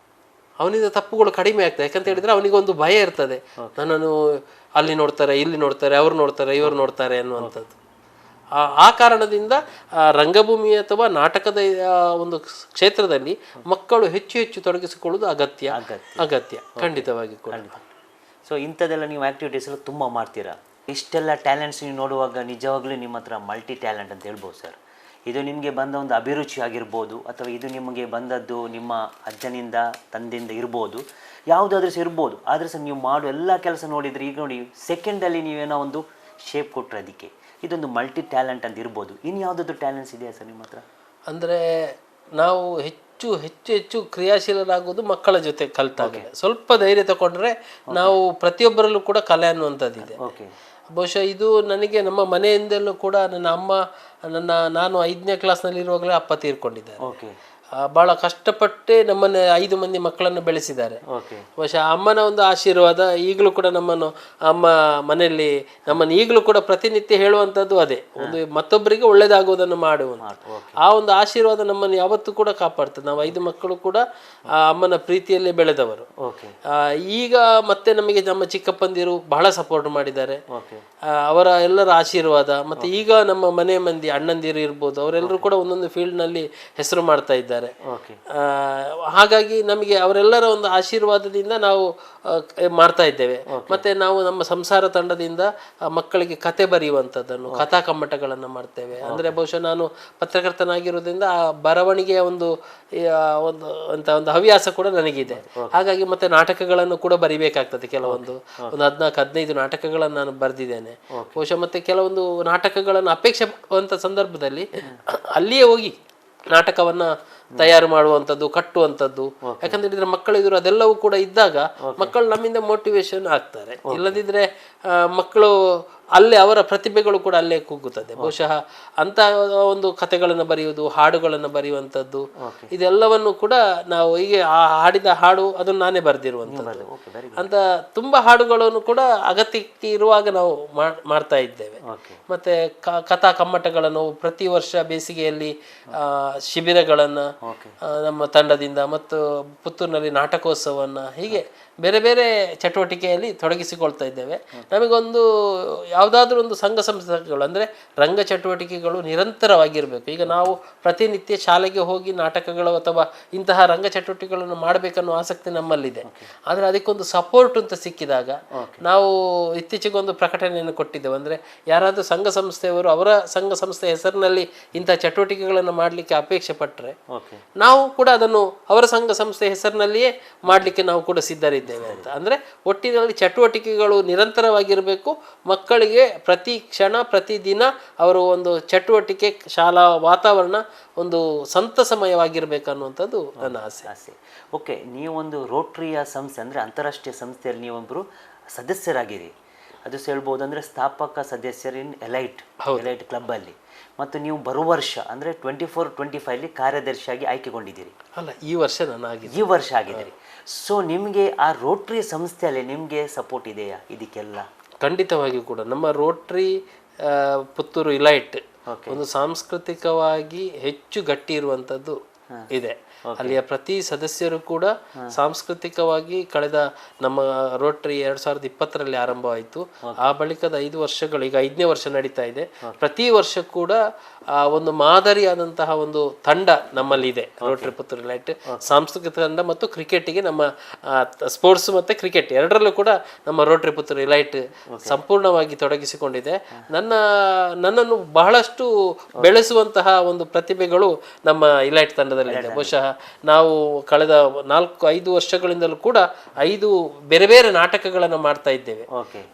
ಅವನಿಂದ ತಪ್ಪುಗಳು ಕಡಿಮೆ ಆಗ್ತದೆ. ಯಾಕಂತ ಹೇಳಿದ್ರೆ ಅವನಿಗೊಂದು ಭಯ ಇರ್ತದೆ, ನನ್ನನ್ನು ಅಲ್ಲಿ ನೋಡ್ತಾರೆ, ಇಲ್ಲಿ ನೋಡ್ತಾರೆ, ಅವ್ರು ನೋಡ್ತಾರೆ, ಇವರು ನೋಡ್ತಾರೆ ಅನ್ನುವಂಥದ್ದು. ಆ ಕಾರಣದಿಂದ ರಂಗಭೂಮಿ ಅಥವಾ ನಾಟಕದ ಒಂದು ಕ್ಷೇತ್ರದಲ್ಲಿ ಮಕ್ಕಳು ಹೆಚ್ಚು ತೊಡಗಿಸಿಕೊಳ್ಳುವುದು ಅಗತ್ಯ ಖಂಡಿತವಾಗಿ ಕೂಡ. ಸೊ ಇಂಥದ್ದೆಲ್ಲ ನೀವು ಆ್ಯಕ್ಟಿವಿಟೀಸ್ ಎಲ್ಲ ತುಂಬ ಮಾಡ್ತೀರಾ. ಇಷ್ಟೆಲ್ಲ ಟ್ಯಾಲೆಂಟ್ಸ್ ನೀವು ನೋಡುವಾಗ ನಿಜವಾಗ್ಲೂ ನಿಮ್ಮ ಹತ್ರ ಮಲ್ಟಿ ಟ್ಯಾಲೆಂಟ್ ಅಂತ ಹೇಳ್ಬೋದು ಸರ್. ಇದು ನಿಮಗೆ ಬಂದ ಒಂದು ಅಭಿರುಚಿ ಆಗಿರ್ಬೋದು, ಅಥವಾ ಇದು ನಿಮಗೆ ಬಂದದ್ದು ನಿಮ್ಮ ಅಜ್ಜನಿಂದ ತಂದೆಯಿಂದ ಇರ್ಬೋದು, ಯಾವುದಾದ್ರೂ ಸಹ ಇರ್ಬೋದು. ಆದರೆ ಸಹ ನೀವು ಮಾಡೋ ಎಲ್ಲ ಕೆಲಸ ನೋಡಿದರೆ ಈಗ ನೋಡಿ ಸೆಕೆಂಡಲ್ಲಿ ನೀವೇನೋ ಒಂದು ಶೇಪ್ ಕೊಟ್ಟರೆ ಅದಕ್ಕೆ ಇದೊಂದು ಮಲ್ಟಿ ಟ್ಯಾಲೆಂಟ್ ಅಂತ ಇರ್ಬೋದು. ಇನ್ನು ಯಾವುದಾದ್ರು ಟ್ಯಾಲೆಂಟ್ಸ್ ಇದೆಯಾ ಸರ್ ನಿಮ್ಮ ಹತ್ರ? ಅಂದರೆ ನಾವು ಹೆಚ್ಚು ಕ್ರಿಯಾಶೀಲರಾಗುವುದು ಮಕ್ಕಳ ಜೊತೆ ಕಲಿತಾಗ. ಸ್ವಲ್ಪ ಧೈರ್ಯ ತಗೊಂಡ್ರೆ ನಾವು ಪ್ರತಿಯೊಬ್ಬರಲ್ಲೂ ಕೂಡ ಕಲೆ ಅನ್ನುವಂಥದ್ದಿದೆ. ಬಹುಶಃ ಇದು ನನಗೆ ನಮ್ಮ ಮನೆಯಿಂದಲೂ ಕೂಡ ನಾನು 5ನೇ ಕ್ಲಾಸ್ನಲ್ಲಿ ಇರುವಾಗಲೇ ಅಪ್ಪ ತೀರ್ಕೊಂಡಿದ್ದಾರೆ. ಬಹಳ ಕಷ್ಟಪಟ್ಟೆ ನಮ್ಮನ್ನ 5 ಮಂದಿ ಮಕ್ಕಳನ್ನು ಬೆಳೆಸಿದ್ದಾರೆ. ಬಹುಶಃ ಅಮ್ಮನ ಒಂದು ಆಶೀರ್ವಾದ ಈಗಲೂ ಕೂಡ ಅಮ್ಮ ಮನೆಯಲ್ಲಿ ನಮ್ಮನ್ನು ಈಗಲೂ ಕೂಡ ಪ್ರತಿನಿತ್ಯ ಹೇಳುವಂಥದ್ದು ಅದೇ, ಒಂದು ಮತ್ತೊಬ್ಬರಿಗೆ ಒಳ್ಳೇದಾಗುವುದನ್ನು ಮಾಡುವುದು. ಆ ಒಂದು ಆಶೀರ್ವಾದ ನಮ್ಮನ್ನು ಯಾವತ್ತೂ ಕೂಡ ಕಾಪಾಡ್ತದೆ. ನಾವು 5 ಮಕ್ಕಳು ಕೂಡ ಅಮ್ಮನ ಪ್ರೀತಿಯಲ್ಲೇ ಬೆಳೆದವರು. ಈಗ ಮತ್ತೆ ನಮಗೆ ನಮ್ಮ ಚಿಕ್ಕಪ್ಪಂದಿರು ಬಹಳ ಸಪೋರ್ಟ್ ಮಾಡಿದ್ದಾರೆ. ಅವರ ಎಲ್ಲರ ಆಶೀರ್ವಾದ ಮತ್ತೆ ಈಗ ನಮ್ಮ ಮನೆ ಮಂದಿ ಅಣ್ಣಂದಿರು ಇರ್ಬೋದು, ಅವರೆಲ್ಲರೂ ಕೂಡ ಒಂದೊಂದು ಫೀಲ್ಡ್ನಲ್ಲಿ ಹೆಸರು ಮಾಡ್ತಾ ಇದ್ದಾರೆ. ಹಾಗಾಗಿ ನಮಗೆ ಅವರೆಲ್ಲರ ಒಂದು ಆಶೀರ್ವಾದದಿಂದ ನಾವು ಮಾಡ್ತಾ ಇದ್ದೇವೆ. ಮತ್ತೆ ನಾವು ನಮ್ಮ ಸಂಸಾರ ತಂಡದಿಂದ ಮಕ್ಕಳಿಗೆ ಕತೆ ಬರೆಯುವಂಥದ್ದನ್ನು, ಕಥಾ ಕಮ್ಮಟಗಳನ್ನು ಮಾಡ್ತೇವೆ. ಅಂದ್ರೆ ಬಹುಶಃ ನಾನು ಪತ್ರಕರ್ತನಾಗಿರೋದ್ರಿಂದ ಆ ಬರವಣಿಗೆಯ ಒಂದು ಹವ್ಯಾಸ ಕೂಡ ನನಗಿದೆ. ಹಾಗಾಗಿ ಮತ್ತೆ ನಾಟಕಗಳನ್ನು ಕೂಡ ಬರಿಬೇಕಾಗ್ತದೆ. ಒಂದು 14-15 ನಾಟಕಗಳನ್ನು ನಾನು ಬರೆದಿದ್ದೇನೆ. ಬಹುಶಃ ಮತ್ತೆ ಕೆಲವೊಂದು ನಾಟಕಗಳನ್ನು ಅಪೇಕ್ಷೆ ಪಡುವಂತ ಸಂದರ್ಭದಲ್ಲಿ ಅಲ್ಲಿಯೇ ಹೋಗಿ ನಾಟಕವನ್ನ ತಯಾರು ಮಾಡುವಂಥದ್ದು, ಕಟ್ಟುವಂಥದ್ದು. ಯಾಕಂತ ಹೇಳಿದ್ರೆ ಮಕ್ಕಳಿದ್ರು ಅದೆಲ್ಲವೂ ಕೂಡ ಇದ್ದಾಗ ಮಕ್ಕಳು ನಮ್ಮಿಂದ ಮೋಟಿವೇಶನ್ ಆಗ್ತಾರೆ. ಇಲ್ಲದಿದ್ರೆ ಮಕ್ಕಳು ಅಲ್ಲೇ ಅವರ ಪ್ರತಿಭೆಗಳು ಕೂಡ ಅಲ್ಲೇ ಕುಗ್ಗುತ್ತದೆ. ಬಹುಶಃ ಅಂತ ಒಂದು ಕಥೆಗಳನ್ನು ಬರೆಯುವುದು, ಹಾಡುಗಳನ್ನು ಬರೆಯುವಂಥದ್ದು, ಇದೆಲ್ಲವನ್ನು ಕೂಡ ನಾವು ಹೀಗೆ ಹಾಡಿದ ಹಾಡು ಅದನ್ನು ನಾನೇ ಬರೆದಿರುವಂಥದ್ದು ಅಂತ ತುಂಬಾ ಹಾಡುಗಳನ್ನು ಕೂಡ ಅಗತ್ಯಕ್ಕೆ ಇರುವಾಗ ನಾವು ಮಾಡ್ತಾ ಇದ್ದೇವೆ. ಮತ್ತೆ ಕಥಾ ಕಮ್ಮಟಗಳನ್ನು ಪ್ರತಿ ವರ್ಷ ಬೇಸಿಗೆಯಲ್ಲಿ ಶಿಬಿರಗಳನ್ನು ನಮ್ಮ ತಂಡದಿಂದ ಮತ್ತು ಪುತ್ತೂರಿನಲ್ಲಿ ನಾಟಕೋತ್ಸವವನ್ನು ಹೀಗೆ ಬೇರೆ ಬೇರೆ ಚಟುವಟಿಕೆಯಲ್ಲಿ ತೊಡಗಿಸಿಕೊಳ್ತಾ ಇದ್ದೇವೆ. ನಮಗೊಂದು ಯಾವುದಾದ್ರೂ ಒಂದು ಸಂಘ ಸಂಸ್ಥೆಗಳು ಅಂದರೆ ರಂಗ ಚಟುವಟಿಕೆಗಳು ನಿರಂತರವಾಗಿರಬೇಕು. ಈಗ ನಾವು ಪ್ರತಿನಿತ್ಯ ಶಾಲೆಗೆ ಹೋಗಿ ನಾಟಕಗಳು ಅಥವಾ ಇಂತಹ ರಂಗ ಚಟುವಟಿಕೆಗಳನ್ನು ಮಾಡಬೇಕನ್ನೋ ಆಸಕ್ತಿ ನಮ್ಮಲ್ಲಿದೆ. ಆದರೆ ಅದಕ್ಕೊಂದು ಸಪೋರ್ಟ್ ಅಂತ ಸಿಕ್ಕಿದಾಗ ನಾವು ಇತ್ತೀಚೆಗೊಂದು ಪ್ರಕಟಣೆಯನ್ನು ಕೊಟ್ಟಿದ್ದೆವು. ಅಂದರೆ ಯಾರಾದರೂ ಸಂಘ ಸಂಸ್ಥೆಯವರು ಅವರ ಸಂಘ ಸಂಸ್ಥೆ ಹೆಸರಿನಲ್ಲಿ ಇಂಥ ಚಟುವಟಿಕೆಗಳನ್ನು ಮಾಡಲಿಕ್ಕೆ ಅಪೇಕ್ಷೆ ಪಟ್ಟರೆ ನಾವು ಕೂಡ ಅದನ್ನು ಅವರ ಸಂಘ ಸಂಸ್ಥೆ ಹೆಸರಿನಲ್ಲಿಯೇ ಮಾಡಲಿಕ್ಕೆ ನಾವು ಕೂಡ ಸಿದ್ಧರಿದ್ದೇವೆ ಅಂತ. ಅಂದರೆ ಒಟ್ಟಿನಲ್ಲಿ ಚಟುವಟಿಕೆಗಳು ನಿರಂತರವಾಗಿರಬೇಕು. ಮಕ್ಕಳಿಗೆ ಪ್ರತಿ ಕ್ಷಣ ಪ್ರತಿದಿನ ಅವರ ಒಂದು ಚಟುವಟಿಕೆ ಶಾಲಾ ವಾತಾವರಣ ಒಂದು ಸಂತಸಮಯವಾಗಿರ್ಬೇಕನ್ನುವಂಥದ್ದು ನನ್ನ ಆಸೆ. ಓಕೆ, ನೀವೊಂದು ರೋಟ್ರಿಯ ಸಂಸ್ಥೆ ಅಂದರೆ ಅಂತಾರಾಷ್ಟ್ರೀಯ ಸಂಸ್ಥೆಯಲ್ಲಿ ನೀವೊಬ್ಬರು ಸದಸ್ಯರಾಗಿರಿ. ಅದು ಹೇಳ್ಬೋದು ಅಂದರೆ ಸ್ಥಾಪಕ ಸದಸ್ಯರಿನ್ ಎಲೈಟ್ ಕ್ಲಬ್ಬಲ್ಲಿ. ಮತ್ತು ನೀವು ಬರುವ ವರ್ಷ ಅಂದರೆ 24-25 ಕಾರ್ಯದರ್ಶಿಯಾಗಿ ಆಯ್ಕೆಗೊಂಡಿದ್ದೀರಿ. ಅಲ್ಲ, ಈ ವರ್ಷ ಈ ವರ್ಷ ಆಗಿದ್ದೀರಿ. ಸೊ ನಿಮಗೆ ಆ ರೋಟ್ರಿ ಸಂಸ್ಥೆಯಲ್ಲಿ ನಿಮಗೆ ಸಪೋರ್ಟ್ ಇದೆಯಾ ಇದಕ್ಕೆಲ್ಲ? ಖಂಡಿತವಾಗಿಯೂ ಕೂಡ ನಮ್ಮ ರೋಟ್ರಿ ಪುತ್ತೂರು ಇಲೈಟ್ ಒಂದು ಸಾಂಸ್ಕೃತಿಕವಾಗಿ ಹೆಚ್ಚು ಗಟ್ಟಿ ಇರುವಂಥದ್ದು ಇದೆ. ಅಲ್ಲಿಯ ಪ್ರತಿ ಸದಸ್ಯರು ಕೂಡ ಸಾಂಸ್ಕೃತಿಕವಾಗಿ ಕಳೆದ ನಮ್ಮ ರೋಟ್ರಿ 2020ರಲ್ಲಿ ಆರಂಭವಾಯಿತು. ಆ ಬಳಿಕದ 5 ವರ್ಷಗಳು, ಈಗ 5ನೇ ವರ್ಷ ನಡೀತಾ ಇದೆ. ಪ್ರತಿ ವರ್ಷ ಕೂಡ ಒಂದು ಮಾದರಿಯಾದಂತಹ ಒಂದು ತಂಡ ನಮ್ಮಲ್ಲಿ ಇದೆ. ರೋಟ್ರಿ ಪುತ್ತೂರು ಇಲೈಟ್ ಸಾಂಸ್ಕೃತಿಕ ತಂಡ ಮತ್ತು ಕ್ರಿಕೆಟಿಗೆ ನಮ್ಮ ಸ್ಪೋರ್ಟ್ಸ್ ಮತ್ತು ಕ್ರಿಕೆಟ್ ಎರಡರಲ್ಲೂ ಕೂಡ ನಮ್ಮ ರೋಟ್ರಿ ಪುತ್ತೂರು ಇಲೈಟ್ ಸಂಪೂರ್ಣವಾಗಿ ತೊಡಗಿಸಿಕೊಂಡಿದೆ. ನನ್ನನ್ನು ಬಹಳಷ್ಟು ಬೆಳೆಸುವಂತಹ ಒಂದು ಪ್ರತಿಭೆಗಳು ನಮ್ಮ ಇಲೈಟ್ ತಂಡದಲ್ಲಿದೆ. ಬಹುಶಃ ನಾವು ಕಳೆದ 4-5 ವರ್ಷಗಳಿಂದಲೂ ಕೂಡ 5 ಬೇರೆ ಬೇರೆ ನಾಟಕಗಳನ್ನು ಮಾಡ್ತಾ ಇದ್ದೇವೆ.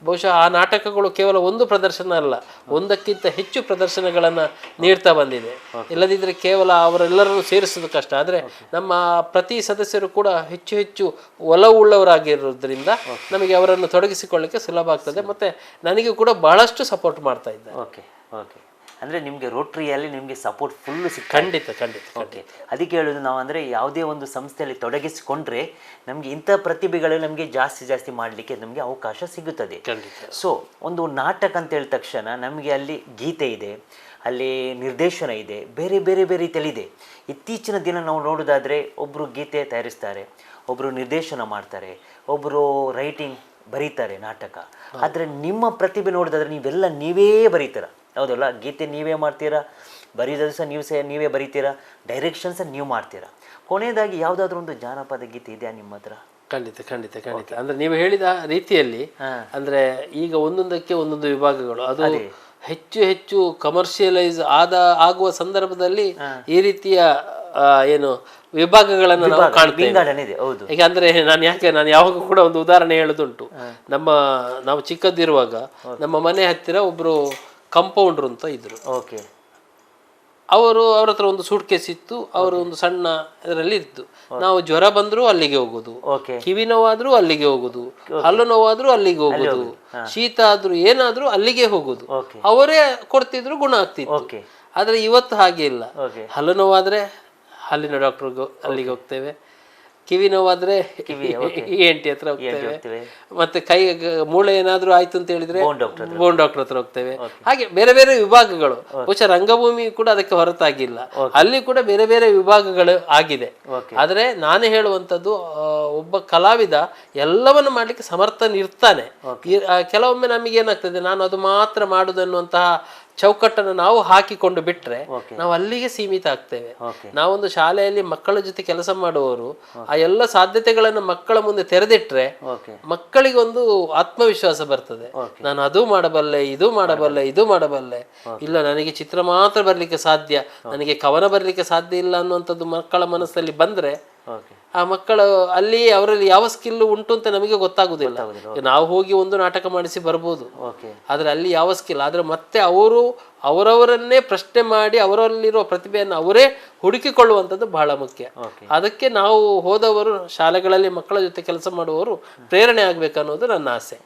ಬಹುಶಃ ಆ ನಾಟಕಗಳು ಕೇವಲ ಒಂದು ಪ್ರದರ್ಶನ ಅಲ್ಲ, ಒಂದಕ್ಕಿಂತ ಹೆಚ್ಚು ಪ್ರದರ್ಶನಗಳನ್ನು ನೀಡ್ತಾ ಬಂದಿದೆ. ಇಲ್ಲದಿದ್ದರೆ ಕೇವಲ ಅವರೆಲ್ಲರನ್ನು ಸೇರಿಸೋದು ಕಷ್ಟ. ಆದರೆ ನಮ್ಮ ಪ್ರತಿ ಸದಸ್ಯರು ಕೂಡ ಹೆಚ್ಚು ಹೆಚ್ಚು ಒಲವುಳ್ಳವರಾಗಿರೋದ್ರಿಂದ ನಮಗೆ ಅವರನ್ನು ತೊಡಗಿಸಿಕೊಳ್ಳಿಕ್ಕೆ ಸುಲಭ ಆಗ್ತದೆ. ಮತ್ತೆ ನನಗೆ ಕೂಡ ಬಹಳಷ್ಟು ಸಪೋರ್ಟ್ ಮಾಡ್ತಾ ಇದ್ದಾರೆ. ಓಕೆ ಓಕೆ, ಅಂದರೆ ನಿಮಗೆ ರೋಟ್ರಿಯಲ್ಲಿ ನಿಮಗೆ ಸಪೋರ್ಟ್ ಫುಲ್ಲು ಖಂಡಿತ. ಓಕೆ, ಅದಕ್ಕೆ ಹೇಳೋದು ನಾವು ಅಂದರೆ ಯಾವುದೇ ಒಂದು ಸಂಸ್ಥೆಯಲ್ಲಿ ತೊಡಗಿಸಿಕೊಂಡ್ರೆ ನಮಗೆ ಇಂಥ ಪ್ರತಿಭೆಗಳು ನಮಗೆ ಜಾಸ್ತಿ ಮಾಡಲಿಕ್ಕೆ ನಮಗೆ ಅವಕಾಶ ಸಿಗುತ್ತದೆ. ಸೊ ಒಂದು ನಾಟಕ ಅಂತ ಹೇಳಿದ ತಕ್ಷಣ ನಮಗೆ ಅಲ್ಲಿ ಗೀತೆ ಇದೆ, ಅಲ್ಲಿ ನಿರ್ದೇಶನ ಇದೆ, ಬೇರೆ ಬೇರೆ ಬೇರೆ ರೀತಿಯಲ್ಲಿದೆ. ಇತ್ತೀಚಿನ ದಿನ ನಾವು ನೋಡೋದಾದರೆ ಒಬ್ಬರು ಗೀತೆ ತಯಾರಿಸ್ತಾರೆ, ಒಬ್ಬರು ನಿರ್ದೇಶನ ಮಾಡ್ತಾರೆ, ಒಬ್ಬರು ರೈಟಿಂಗ್ ಬರೀತಾರೆ ನಾಟಕ. ಆದರೆ ನಿಮ್ಮ ಪ್ರತಿಭೆ ನೋಡೋದಾದ್ರೆ ನೀವೇ ಬರೀತೀರ, ಹೌದಲ್ಲ? ಗೀತೆ ನೀವೇ ಮಾಡ್ತೀರಾ, ಬರೀದ ಸಹ ನೀವೇ ಬರೀತೀರಾ, ಡೈರೆಕ್ಷನ್ ಸಹ ನೀವು ಮಾಡ್ತೀರಾ. ಕೊನೆಯದಾಗಿ ಯಾವುದಾದ್ರೂ ಒಂದು ಜಾನಪದ ಗೀತೆ ಇದೆಯಾ ನಿಮ್ಮ ಹತ್ರ? ಖಂಡಿತ. ಅಂದ್ರೆ ನೀವು ಹೇಳಿದ ರೀತಿಯಲ್ಲಿ ಅಂದ್ರೆ ಈಗ ಒಂದೊಂದಕ್ಕೆ ಒಂದೊಂದು ವಿಭಾಗಗಳು, ಅದು ಹೆಚ್ಚು ಕಮರ್ಷಿಯಲೈಸ್ ಆಗುವ ಸಂದರ್ಭದಲ್ಲಿ ಈ ರೀತಿಯ ಏನು ವಿಭಾಗಗಳನ್ನು ನಾವು ಕಾಣ್ತೇವೆ. ಈಗ ಅಂದ್ರೆ ನಾನು ಯಾವಾಗ ಕೂಡ ಒಂದು ಉದಾಹರಣೆ ಹೇಳೋದುಂಟು. ನಾವು ಚಿಕ್ಕದಿರುವಾಗ ನಮ್ಮ ಮನೆ ಹತ್ತಿರ ಒಬ್ರು ಕಂಪೌಂಡ್ರು ಅಂತ ಇದ್ರು. ಅವ್ರ ಹತ್ರ ಒಂದು ಸೂಟ್ ಕೇಸ್ ಇತ್ತು. ಅವರು ಒಂದು ಸಣ್ಣ ಇದರಲ್ಲಿ ಇತ್ತು. ನಾವು ಜ್ವರ ಬಂದ್ರು ಅಲ್ಲಿಗೆ ಹೋಗುದು, ಕಿವಿ ನೋವಾದ್ರೂ ಅಲ್ಲಿಗೆ ಹೋಗುದು, ಹಲ್ಲು ನೋವಾದ್ರೂ ಅಲ್ಲಿಗೆ ಹೋಗುದು, ಶೀತ ಆದ್ರೂ ಏನಾದ್ರೂ ಅಲ್ಲಿಗೆ ಹೋಗುದು. ಅವರೇ ಕೊಡ್ತಿದ್ರು, ಗುಣ ಆಗ್ತಿತ್ತು. ಆದ್ರೆ ಇವತ್ತು ಹಾಗೆ ಇಲ್ಲ. ಹಲ್ಲು ನೋವಾದ್ರೆ ಹಲ್ಲಿನ ಡಾಕ್ಟರ್ಗೆ ಅಲ್ಲಿಗೆ ಹೋಗ್ತೇವೆ, ಕಿವಿ ನೋವಾದ್ರೆ ENT ಹತ್ರ ಹೋಗ್ತೇವೆ, ಮತ್ತೆ ಕೈ ಮೂಳೆ ಏನಾದ್ರೂ ಆಯ್ತು ಅಂತ ಹೇಳಿದ್ರೆ ಬೋನ್ ಡಾಕ್ಟರ್ ಹತ್ರ ಹೋಗ್ತೇವೆ. ಹಾಗೆ ಬೇರೆ ಬೇರೆ ವಿಭಾಗಗಳು. ಬಹುಶಃ ರಂಗಭೂಮಿ ಕೂಡ ಅದಕ್ಕೆ ಹೊರತಾಗಿಲ್ಲ, ಅಲ್ಲಿ ಕೂಡ ಬೇರೆ ಬೇರೆ ವಿಭಾಗಗಳು ಆಗಿದೆ. ಆದ್ರೆ ನಾನು ಹೇಳುವಂಥದ್ದು, ಒಬ್ಬ ಕಲಾವಿದ ಎಲ್ಲವನ್ನು ಮಾಡ್ಲಿಕ್ಕೆ ಸಮರ್ಥನಿರ್ತಾನೆ. ಕೆಲವೊಮ್ಮೆ ನಮಗೆ ಏನಾಗ್ತದೆ, ನಾನು ಅದು ಮಾತ್ರ ಮಾಡುದನ್ನುವಂತಹ ಚೌಕಟ್ಟನ್ನು ನಾವು ಹಾಕಿಕೊಂಡು ಬಿಟ್ರೆ ನಾವು ಅಲ್ಲಿಗೆ ಸೀಮಿತ ಆಗ್ತೇವೆ. ನಾವೊಂದು ಶಾಲೆಯಲ್ಲಿ ಮಕ್ಕಳ ಜೊತೆ ಕೆಲಸ ಮಾಡುವವರು ಆ ಎಲ್ಲ ಸಾಧ್ಯತೆಗಳನ್ನು ಮಕ್ಕಳ ಮುಂದೆ ತೆರೆದಿಟ್ರೆ ಮಕ್ಕಳಿಗೆ ಒಂದು ಆತ್ಮವಿಶ್ವಾಸ ಬರ್ತದೆ. ನಾನು ಅದು ಮಾಡಬಲ್ಲೆ, ಇದು ಮಾಡಬಲ್ಲೆ, ಇಲ್ಲ ನನಗೆ ಚಿತ್ರ ಮಾತ್ರ ಬರ್ಲಿಕ್ಕೆ ಸಾಧ್ಯ, ನನಗೆ ಕವನ ಬರ್ಲಿಕ್ಕೆ ಸಾಧ್ಯ ಇಲ್ಲ ಅನ್ನುವಂಥದ್ದು ಮಕ್ಕಳ ಮನಸ್ಸಲ್ಲಿ ಬಂದ್ರೆ ಆ ಮಕ್ಕಳು ಅಲ್ಲಿ ಅವರಲ್ಲಿ ಯಾವ ಸ್ಕಿಲ್ ಉಂಟು ಅಂತ ನಮಗೆ ಗೊತ್ತಾಗುದಿಲ್ಲ. ನಾವು ಹೋಗಿ ಒಂದು ನಾಟಕ ಮಾಡಿಸಿ ಬರ್ಬೋದು, ಆದ್ರೆ ಅಲ್ಲಿ ಯಾವ ಸ್ಕಿಲ್, ಆದ್ರೆ ಮತ್ತೆ ಅವರವರನ್ನೇ ಪ್ರಶ್ನೆ ಮಾಡಿ ಅವರಲ್ಲಿರುವ ಪ್ರತಿಭೆಯನ್ನು ಅವರೇ ಹುಡುಕಿಕೊಳ್ಳುವಂಥದ್ದು ಬಹಳ ಮುಖ್ಯ. ಅದಕ್ಕೆ ನಾವು ಹೋದವರು, ಶಾಲೆಗಳಲ್ಲಿ ಮಕ್ಕಳ ಜೊತೆ ಕೆಲಸ ಮಾಡುವವರು ಪ್ರೇರಣೆ ಆಗ್ಬೇಕನ್ನೋದು ನನ್ನ ಆಸೆ.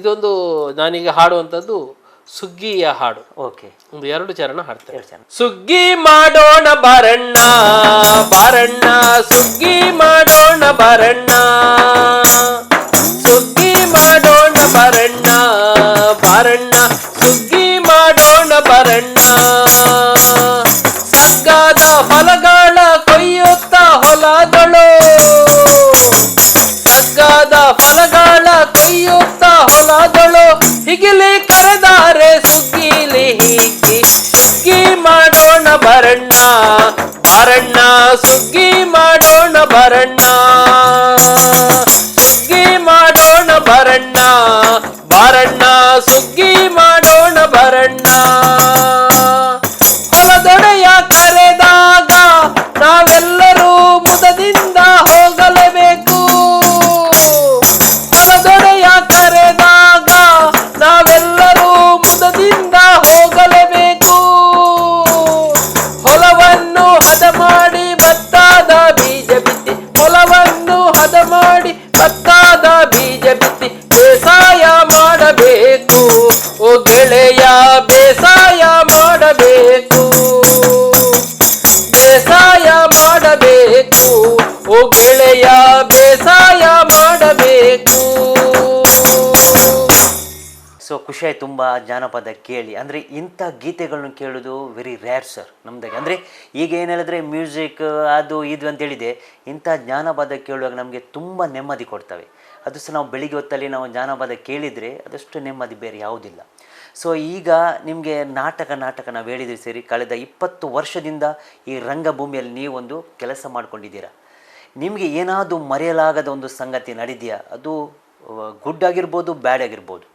ಇದೊಂದು ನಾನೀಗ ಹಾಡುವಂಥದ್ದು ಸುಗ್ಗಿಯ ಹಾಡು. ಒಂದು 2 ಚರಣ ಹಾಡ್ತೇವೆ. ಸುಗ್ಗಿ ಮಾಡೋಣ ಬಾರಣ್ಣ ಬಾರಣ್ಣ, ಸುಗ್ಗಿ ಮಾಡೋಣ ಬಾರಣ್ಣ, ಸುಗ್ಗಿ ಮಾಡೋಣ ಬಾರಣ್ಣ ಬಾರಣ್ಣ, ಸುಗ್ಗಿ ಮಾಡೋಣ ಬಾರಣ್ಣ. ಸಗ್ಗಾದ ಹೊಲಗಳ ಕೊಯ್ಯುತ್ತ ಹೊಲದಳು, ಸಗ್ಗಾದ ಫಲಗಳ ಕೊಯ್ಯುತ್ತ ಹೊಲದಳು, ಹಿಗಿಲಿ ಕರೆದ ಸುಗ್ಗಿ ಮಾಡೋಣ ಬರಣ್ಣ ಬಾರಣ್ಣ ಸುಗ್ಗಿ ಮಾಡೋಣ ಬರಣ್ಣ ಸುಗ್ಗಿ ಮಾಡೋಣ ಬರಣ್ಣ ಬಾರಣ್ಣ ಸುಗ್ಗಿ ಮಾಡೋಣ ಬರಣ್ಣ ಹೊಲದೊಡೆಯ ಕರೆದಾಗ ನಾವೆಲ್ಲರೂ ಮುದದಿಂದ ಹೋಗಲೇಬೇಕು ಹೊಲದೊಡೆಯ ಕರೆದಾಗ ನಾವೆಲ್ಲರೂ ಮುದದಿಂದ ಹೋಗಲೇಬೇಕು ಹೊಲವನ್ನು ಹದ ಮಾಡಿ ಭತ್ತದ ಬೀಜ ಬಿತ್ತಿ ಹೊಲವನ್ನು ಹದ ಮಾಡಿ ಭತ್ತದ ಬೀಜ ಬಿತ್ತಿ ಬೇಸಾಯ ಮಾಡಬೇಕು ಓ ಗೆಳೆಯ ಬೇಸಾಯ ಮಾಡಬೇಕು ಬೇಸಾಯ ಮಾಡಬೇಕು ಓ ಗೆಳೆಯ ಬೇಸಾಯ ಮಾಡಬೇಕು. ಸೊ ಖುಷಿಯಾಗಿ ತುಂಬ ಜಾನಪದ ಕೇಳಿ. ಅಂದರೆ ಇಂಥ ಗೀತೆಗಳನ್ನ ಕೇಳೋದು ವೆರಿ ರೇರ್ ಸರ್ ನಮ್ದಾಗೆ. ಅಂದರೆ ಈಗ ಏನು ಹೇಳಿದ್ರೆ ಮ್ಯೂಸಿಕ್ ಅದು ಇದು ಅಂತೇಳಿದೆ, ಇಂಥ ಜಾನಪದ ಕೇಳುವಾಗ ನಮಗೆ ತುಂಬ ನೆಮ್ಮದಿ ಕೊಡ್ತವೆ. ಅದು ಸಹ ನಾವು ಬೆಳಿಗ್ಗೆ ಹೊತ್ತಲ್ಲಿ ನಾವು ಜಾನಪದ ಕೇಳಿದರೆ ಅದಷ್ಟು ನೆಮ್ಮದಿ ಬೇರೆ ಯಾವುದಿಲ್ಲ. ಸೊ ಈಗ ನಿಮಗೆ ನಾಟಕ ನಾವು ಹೇಳಿದ್ವಿ ಸೇರಿ ಕಳೆದ 20 ವರ್ಷದಿಂದ ಈ ರಂಗಭೂಮಿಯಲ್ಲಿ ನೀವೊಂದು ಕೆಲಸ ಮಾಡ್ಕೊಂಡಿದ್ದೀರಾ. ನಿಮಗೆ ಏನಾದರೂ ಮರೆಯಲಾಗದ ಒಂದು ಸಂಗತಿ ನಡೆದೆಯಾ? ಅದು ಗುಡ್ ಆಗಿರ್ಬೋದು, ಬ್ಯಾಡ್ ಆಗಿರ್ಬೋದು,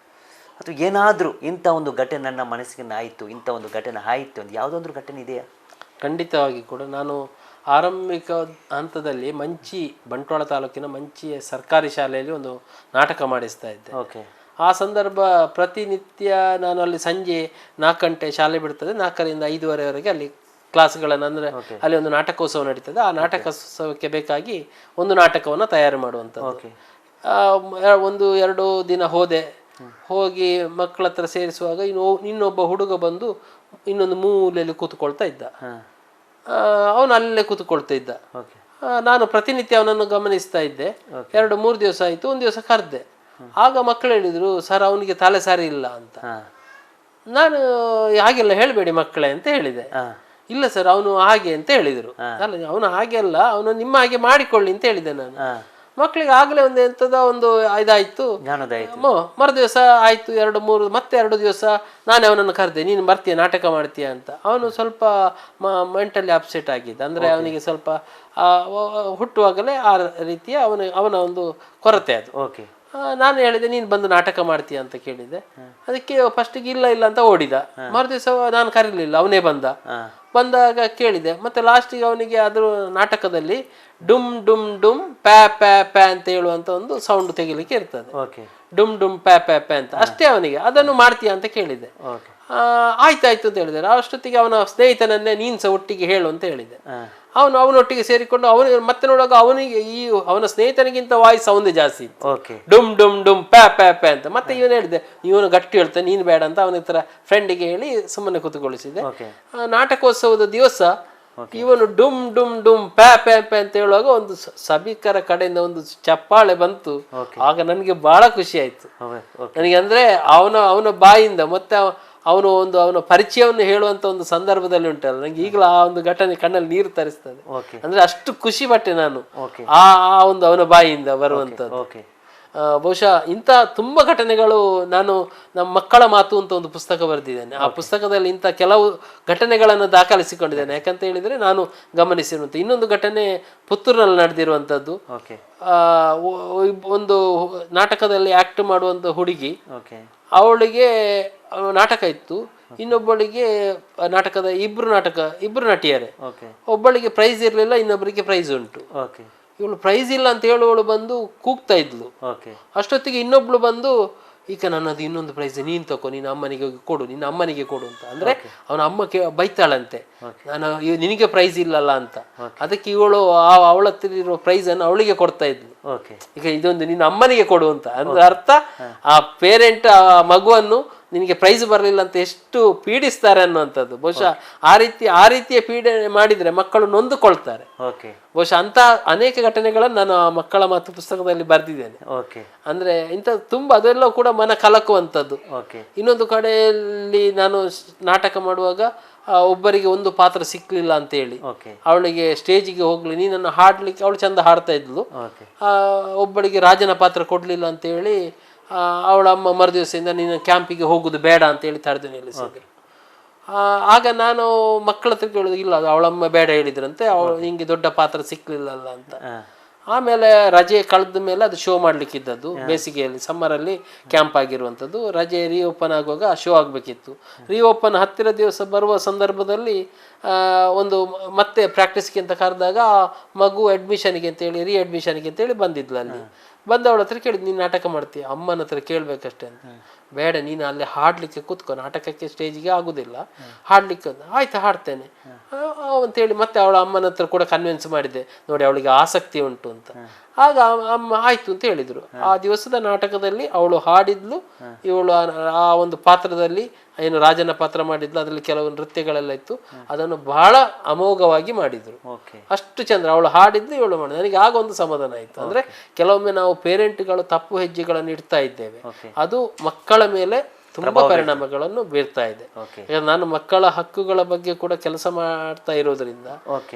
ಅಥವಾ ಏನಾದರೂ ಇಂಥ ಒಂದು ಘಟನೆ ನನ್ನ ಮನಸ್ಸಿಗೆ ಆಯಿತು, ಇಂಥ ಒಂದು ಘಟನೆ ಆಯಿತು ಅಂತ ಯಾವುದೊಂದು ಘಟನೆ ಇದೆಯಾ? ಖಂಡಿತವಾಗಿ ಕೂಡ ನಾನು ಆರಂಭಿಕ ಹಂತದಲ್ಲಿ ಮಂಚಿ, ಬಂಟ್ವಾಳ ತಾಲೂಕಿನ ಮಂಚಿ ಸರ್ಕಾರಿ ಶಾಲೆಯಲ್ಲಿ ಒಂದು ನಾಟಕ ಮಾಡಿಸ್ತಾ ಇದ್ದೆ. ಓಕೆ. ಆ ಸಂದರ್ಭ ಪ್ರತಿನಿತ್ಯ ನಾನು ಅಲ್ಲಿ ಸಂಜೆ 4 ಗಂಟೆ ಶಾಲೆ ಬಿಡ್ತದೆ, 4ರಿಂದ 5:30ವರೆಗೆ ಅಲ್ಲಿ ಕ್ಲಾಸ್ಗಳನ್ನು, ಅಂದರೆ ಅಲ್ಲಿ ಒಂದು ನಾಟಕೋತ್ಸವ ನಡೀತದೆ. ಆ ನಾಟಕೋತ್ಸವಕ್ಕೆ ಬೇಕಾಗಿ ಒಂದು ನಾಟಕವನ್ನು ತಯಾರು ಮಾಡುವಂಥದ್ದು. 1-2 ದಿನ ಹೋಗಿ ಮಕ್ಕಳ ಹತ್ರ ಸೇರಿಸುವಾಗ ಇನ್ನೊಬ್ಬ ಹುಡುಗ ಬಂದು ಇನ್ನೊಂದು ಮೂಲೆಯಲ್ಲಿ ಕೂತ್ಕೊಳ್ತಾ ಇದ್ದ. ಅವನು ಅಲ್ಲೇ ಕೂತ್ಕೊಳ್ತಾ ಇದ್ದ. ನಾನು ಪ್ರತಿನಿತ್ಯ ಅವನನ್ನು ಗಮನಿಸ್ತಾ ಇದ್ದೆ. 2-3 ದಿವಸ ಆಯಿತು. ಒಂದು ದಿವಸ ಕರೆದೆ. ಆಗ ಮಕ್ಕಳು ಹೇಳಿದ್ರು, ಸರ್ ಅವನಿಗೆ ತಲೆ ಸರಿ ಇಲ್ಲ ಅಂತ. ನಾನು ಹಾಗೆಲ್ಲ ಹೇಳಬೇಡಿ ಮಕ್ಕಳೇ ಅಂತ ಹೇಳಿದೆ. ಇಲ್ಲ ಸರ್ ಅವನು ಹಾಗೆ ಅಂತ ಹೇಳಿದರು. ಅಲ್ಲ, ಅವನು ಹಾಗೆ ಅಲ್ಲ, ಅವನು ನಿಮ್ಮ ಹಾಗೆ ಮಾಡಿಕೊಳ್ಳಿ ಅಂತ ಹೇಳಿದೆ ನಾನು. ಮಕ್ಕಳಿಗೆ ಆಗಲೇ ಒಂದು ಎಂಥದ ಒಂದು ಇದಾಯ್ತು. ಮರುದಿವಸ ಆಯ್ತು, 2-3 ಮತ್ತೆ 2 ದಿವಸ ನಾನೇ ಅವನನ್ನು ಕರೆದೆ, ನೀನು ಬರ್ತೀಯ ನಾಟಕ ಮಾಡ್ತೀಯ ಅಂತ. ಅವನು ಸ್ವಲ್ಪ ಮೆಂಟಲಿ ಅಪ್ಸೆಟ್ ಆಗಿದ್ದ. ಅಂದರೆ ಅವನಿಗೆ ಸ್ವಲ್ಪ ಹುಟ್ಟುವಾಗಲೇ ಆ ರೀತಿಯ ಅವನ ಒಂದು ಕೊರತೆ ಅದು. ನಾನು ಹೇಳಿದೆ, ನೀನು ಬಂದು ನಾಟಕ ಮಾಡ್ತೀಯ ಅಂತ ಕೇಳಿದೆ. ಅದಕ್ಕೆ ಫಸ್ಟಿಗೆ ಇಲ್ಲ ಅಂತ ಓಡಿದ. ಮರುದಿವಸ ನಾನು ಕರೀಲಿಲ್ಲ, ಅವನೇ ಬಂದಾಗ ಕೇಳಿದೆ. ಮತ್ತೆ ಲಾಸ್ಟಿಗೆ ಅವನಿಗೆ ಅದ್ರ ನಾಟಕದಲ್ಲಿ ಡುಮ್ ಡುಮ್ ಡುಮ್ ಪ್ಯಾ ಪ್ಯಾ ಪ್ಯಾ ಅಂತ ಹೇಳುವಂತ ಒಂದು ಸೌಂಡ್ ತೆಗಿಲಿಕ್ಕೆ ಇರ್ತದೆ. ಡುಮ್ ಡುಮ್ ಪ್ಯಾ ಪ್ಯಾ ಪ್ಯಾ ಅಂತ ಅಷ್ಟೇ. ಅವನಿಗೆ ಅದನ್ನು ಮಾಡ್ತೀಯ ಅಂತ ಕೇಳಿದೆ. ಆಯ್ತಾಯ್ತು ಅಂತ ಹೇಳಿದ್ದಾರೆ. ಅಷ್ಟೊತ್ತಿಗೆ ಅವನ ಸ್ನೇಹಿತನನ್ನೇ ನೀನು ಸಹ ಒಟ್ಟಿಗೆ ಹೇಳು ಅಂತ ಹೇಳಿದೆ. ಅವನೊಟ್ಟಿಗೆ ಸೇರಿಕೊಂಡು ಅವನಿಗೆ ಮತ್ತೆ ನೋಡುವಾಗ ಅವನಿಗೆ ಅವನ ಸ್ನೇಹಿತನಿಗಿಂತ ವಾಯ್ಸ್ ಅವನದೇ ಜಾಸ್ತಿ ಇತ್ತು. ಡುಮ್ ಡುಮ್ ಡುಮ್ ಪ್ಯಾ ಪ್ಯಾ ಪ್ಯಾ ಅಂತ. ಮತ್ತೆ ಇವನು ಹೇಳಿದೆ, ಇವನು ಗಟ್ಟಿ ಹೇಳ್ತಾನೆ, ನೀನು ಬೇಡ ಅಂತ ಅವನ ಹತ್ರ ಫ್ರೆಂಡಿಗೆ ಹೇಳಿ ಸುಮ್ಮನೆ ಕೂತ್ಕೊಳಿಸಿದೆ. ನಾಟಕೋತ್ಸವದ ದಿವಸ ಇವನು ಡುಮ್ ಡುಮ್ ಡುಮ್ ಪ್ಯಾ ಪ್ಯಾ ಪ್ಯಾ ಅಂತ ಹೇಳುವಾಗ ಒಂದು ಸಭಿಕರ ಕಡೆಯಿಂದ ಒಂದು ಚಪ್ಪಾಳೆ ಬಂತು. ಆಗ ನನಗೆ ಬಹಳ ಖುಷಿ ಆಯ್ತು. ನನಗೆ ಅಂದ್ರೆ ಅವನ ಬಾಯಿಂದ ಮತ್ತೆ ಅವನ ಪರಿಚಯವನ್ನು ಹೇಳುವಂತ ಒಂದು ಸಂದರ್ಭದಲ್ಲಿ ಉಂಟಲ್ಲ, ನಂಗೆ ಈಗಲೂ ಆ ಒಂದು ಘಟನೆ ಕಣ್ಣಲ್ಲಿ ನೀರು ತರಿಸ್ತದೆ. ಅಂದ್ರೆ ಅಷ್ಟು ಖುಷಿ ಪಟ್ಟೆ ನಾನು ಆ ಒಂದು ಅವನ ಬಾಯಿಯಿಂದ ಬರುವಂತದ್ದು. ಬಹುಶಃ ಇಂಥ ತುಂಬಾ ಘಟನೆಗಳು. ನಾನು ನಮ್ಮ ಮಕ್ಕಳ ಮಾತು ಅಂತ ಒಂದು ಪುಸ್ತಕ ಬರೆದಿದ್ದೇನೆ. ಆ ಪುಸ್ತಕದಲ್ಲಿ ಇಂಥ ಕೆಲವು ಘಟನೆಗಳನ್ನು ದಾಖಲಿಸಿಕೊಂಡಿದ್ದೇನೆ. ಯಾಕಂತ ಹೇಳಿದ್ರೆ ನಾನು ಗಮನಿಸಿರುವಂತ ಇನ್ನೊಂದು ಘಟನೆ ಪುತ್ತೂರಿನಲ್ಲಿ ನಡೆದಿರುವಂತದ್ದು. ಒಂದು ನಾಟಕದಲ್ಲಿ ಆಕ್ಟ್ ಮಾಡುವಂತ ಹುಡುಗಿ, ಅವಳಿಗೆ ನಾಟಕ ಇತ್ತು, ಇನ್ನೊಬ್ಬಳಿಗೆ ನಾಟಕದ ಇಬ್ರು ನಟಿಯರೇ. ಒಬ್ಬಳಿಗೆ ಪ್ರೈಸ್ ಇರ್ಲಿಲ್ಲ, ಇನ್ನೊಬ್ಬರಿಗೆ ಪ್ರೈಸ್ ಉಂಟು. ಇವಳು ಪ್ರೈಸ್ ಇಲ್ಲ ಅಂತ ಹೇಳುವಳು ಬಂದು ಕೂಗ್ತಾ ಇದ್ಲು. ಅಷ್ಟೊತ್ತಿಗೆ ಇನ್ನೊಬ್ಳು ಬಂದು, ಈಗ ನನ್ನದು ಇನ್ನೊಂದು ಪ್ರೈಸ್ ನೀನ್ ತಕೋ, ನಿನ್ನ ಅಮ್ಮನಿಗೆ ಕೊಡು, ನಿನ್ನ ಅಮ್ಮನಿಗೆ ಕೊಡು ಅಂತ. ಅಂದ್ರೆ ಅವನ ಅಮ್ಮ ಬೈತಾಳಂತೆ, ನಾನು ನಿನಗೆ ಪ್ರೈಸ್ ಇಲ್ಲಲ್ಲ ಅಂತ. ಅದಕ್ಕೆ ಇವಳು ಅವಳ ಹತ್ರ ಇರೋ ಪ್ರೈಸ್ ಅನ್ನು ಅವಳಿಗೆ ಕೊಡ್ತಾ ಇದ್ಲು. ಈಗ ಇದೊಂದು ನಿನ್ನ ಅಮ್ಮನಿಗೆ ಕೊಡು ಅಂತ. ಅಂದ್ರೆ ಅರ್ಥ, ಆ ಪೇರೆಂಟ್ ಆ ಮಗುವನ್ನು ನಿನಗೆ ಪ್ರೈಸ್ ಬರಲಿಲ್ಲ ಅಂತ ಎಷ್ಟು ಪೀಡಿಸ್ತಾರೆ ಅನ್ನುವಂಥದ್ದು. ಬಹುಶಃ ಆ ರೀತಿಯ ಪೀಡನೆ ಮಾಡಿದ್ರೆ ಮಕ್ಕಳು ನೊಂದುಕೊಳ್ತಾರೆ. ಬಹುಶಃ ಅಂತ ಅನೇಕ ಘಟನೆಗಳನ್ನು ನಾನು ಆ ಮಕ್ಕಳ ಮಾತು ಪುಸ್ತಕದಲ್ಲಿ ಬರೆದಿದ್ದೇನೆ. ಅಂದ್ರೆ ಇಂಥ ತುಂಬಾ ಅದೆಲ್ಲ ಕೂಡ ಮನ ಕಲಕುವಂಥದ್ದು. ಇನ್ನೊಂದು ಕಡೆಯಲ್ಲಿ ನಾನು ನಾಟಕ ಮಾಡುವಾಗ ಒಬ್ಬರಿಗೆ ಒಂದು ಪಾತ್ರ ಸಿಕ್ಲಿಲ್ಲ ಅಂತ ಹೇಳಿ ಅವಳಿಗೆ ಸ್ಟೇಜಿಗೆ ಹೋಗ್ಲಿ, ನೀನನ್ನು ಹಾಡ್ಲಿಕ್ಕೆ, ಅವಳು ಚಂದ ಹಾಡ್ತಾ ಇದ್ಲು, ಒಬ್ಬಳಿಗೆ ರಾಜನ ಪಾತ್ರ ಕೊಡ್ಲಿಲ್ಲ ಅಂತ ಹೇಳಿ ಅವಳ ಅಮ್ಮ ಮರುದಿವಸದಿಂದ ನೀನು ಕ್ಯಾಂಪಿಗೆ ಹೋಗುದು ಬೇಡ ಅಂತ ಹೇಳಿ ತಡೆದು ನಿಲ್ಲಿಸಿದ್ರು. ಆಗ ನಾನು ಮಕ್ಕಳ ಹತ್ರ ಕೇಳೋದು, ಇಲ್ಲ ಅದು ಅವಳಮ್ಮ ಬೇಡ ಹೇಳಿದ್ರಂತೆ, ಅವಳು ಹಿಂಗೆ ದೊಡ್ಡ ಪಾತ್ರ ಸಿಕ್ಲಿಲ್ಲಲ್ಲ ಅಂತ. ಆಮೇಲೆ ರಜೆ ಕಳೆದ ಮೇಲೆ ಅದು ಶೋ ಮಾಡ್ಲಿಕ್ಕಿದ್ದದ್ದು, ಬೇಸಿಗೆಯಲ್ಲಿ ಸಮ್ಮರಲ್ಲಿ ಕ್ಯಾಂಪ್ ಆಗಿರುವಂಥದ್ದು. ರಜೆ ರೀಓಪನ್ ಆಗುವಾಗ ಆ ಶೋ ಆಗಬೇಕಿತ್ತು. ರೀಓಪನ್ ಹತ್ತಿರ ದಿವಸ ಬರುವ ಸಂದರ್ಭದಲ್ಲಿ ಒಂದು ಮತ್ತೆ ಪ್ರಾಕ್ಟೀಸ್ಗೆ ಅಂತ ಕರೆದಾಗ ಮಗು ಅಡ್ಮಿಷನ್ಗೆ ಅಂತೇಳಿ ಅಡ್ಮಿಷನ್ಗೆ ಅಂತೇಳಿ ಬಂದಿದ್ಲು. ಅಲ್ಲಿ ಬಂದವಳ ಹತ್ರ ಕೇಳಿದ್, ನೀನು ನಾಟಕ ಮಾಡ್ತೀಯ? ಅಮ್ಮನ ಹತ್ರ ಕೇಳಬೇಕಷ್ಟೇ ಅಂತ. ಬೇಡ, ನೀನು ಅಲ್ಲಿ ಹಾಡಲಿಕ್ಕೆ ಕೂತ್ಕೊ, ನಾಟಕಕ್ಕೆ ಸ್ಟೇಜಿಗೆ ಆಗುದಿಲ್ಲ, ಹಾಡಲಿಕ್ಕೆ. ಆಯ್ತು, ಹಾಡ್ತೇನೆ ಅಂತೇಳಿ ಮತ್ತೆ ಅವಳ ಅಮ್ಮನ ಹತ್ರ ಕೂಡ ಕನ್ವಿನ್ಸ್ ಮಾಡಿದ್ದೆ, ನೋಡಿ ಅವಳಿಗೆ ಆಸಕ್ತಿ ಉಂಟು ಅಂತ. ಆಗ ಅಮ್ಮ ಆಯ್ತು ಅಂತ ಹೇಳಿದ್ರು. ಆ ದಿವಸದ ನಾಟಕದಲ್ಲಿ ಅವಳು ಹಾಡಿದ್ಲು. ಇವಳು ಆ ಒಂದು ಪಾತ್ರದಲ್ಲಿ ಏನು ರಾಜನ ಪಾತ್ರ ಮಾಡಿದ್ಲು, ಅದರಲ್ಲಿ ಕೆಲವು ನೃತ್ಯಗಳೆಲ್ಲ ಇತ್ತು. ಅದನ್ನು ಬಹಳ ಅಮೋಘವಾಗಿ ಮಾಡಿದ್ರು. ಅಷ್ಟು ಚಂದ್ರ ಅವಳು ಹಾಡಿದ್ಲು, ಇವಳು ಮಾಡಿದ್ಲು. ನನಗೆ ಆಗ ಒಂದು ಸಮಾಧಾನ ಆಯ್ತು. ಅಂದ್ರೆ ಕೆಲವೊಮ್ಮೆ ನಾವು ಪೇರೆಂಟ್ಗಳು ತಪ್ಪು ಹೆಜ್ಜೆಗಳನ್ನು ಇಡ್ತಾ ಇದ್ದೇವೆ, ಅದು ಮಕ್ಕಳ ಮೇಲೆ ತುಂಬಾ ಪರಿಣಾಮಗಳನ್ನು ಬೀರ್ತಾ ಇದೆ. ಈಗ ನಾನು ಮಕ್ಕಳ ಹಕ್ಕುಗಳ ಬಗ್ಗೆ ಕೂಡ ಕೆಲಸ ಮಾಡ್ತಾ ಇರೋದ್ರಿಂದ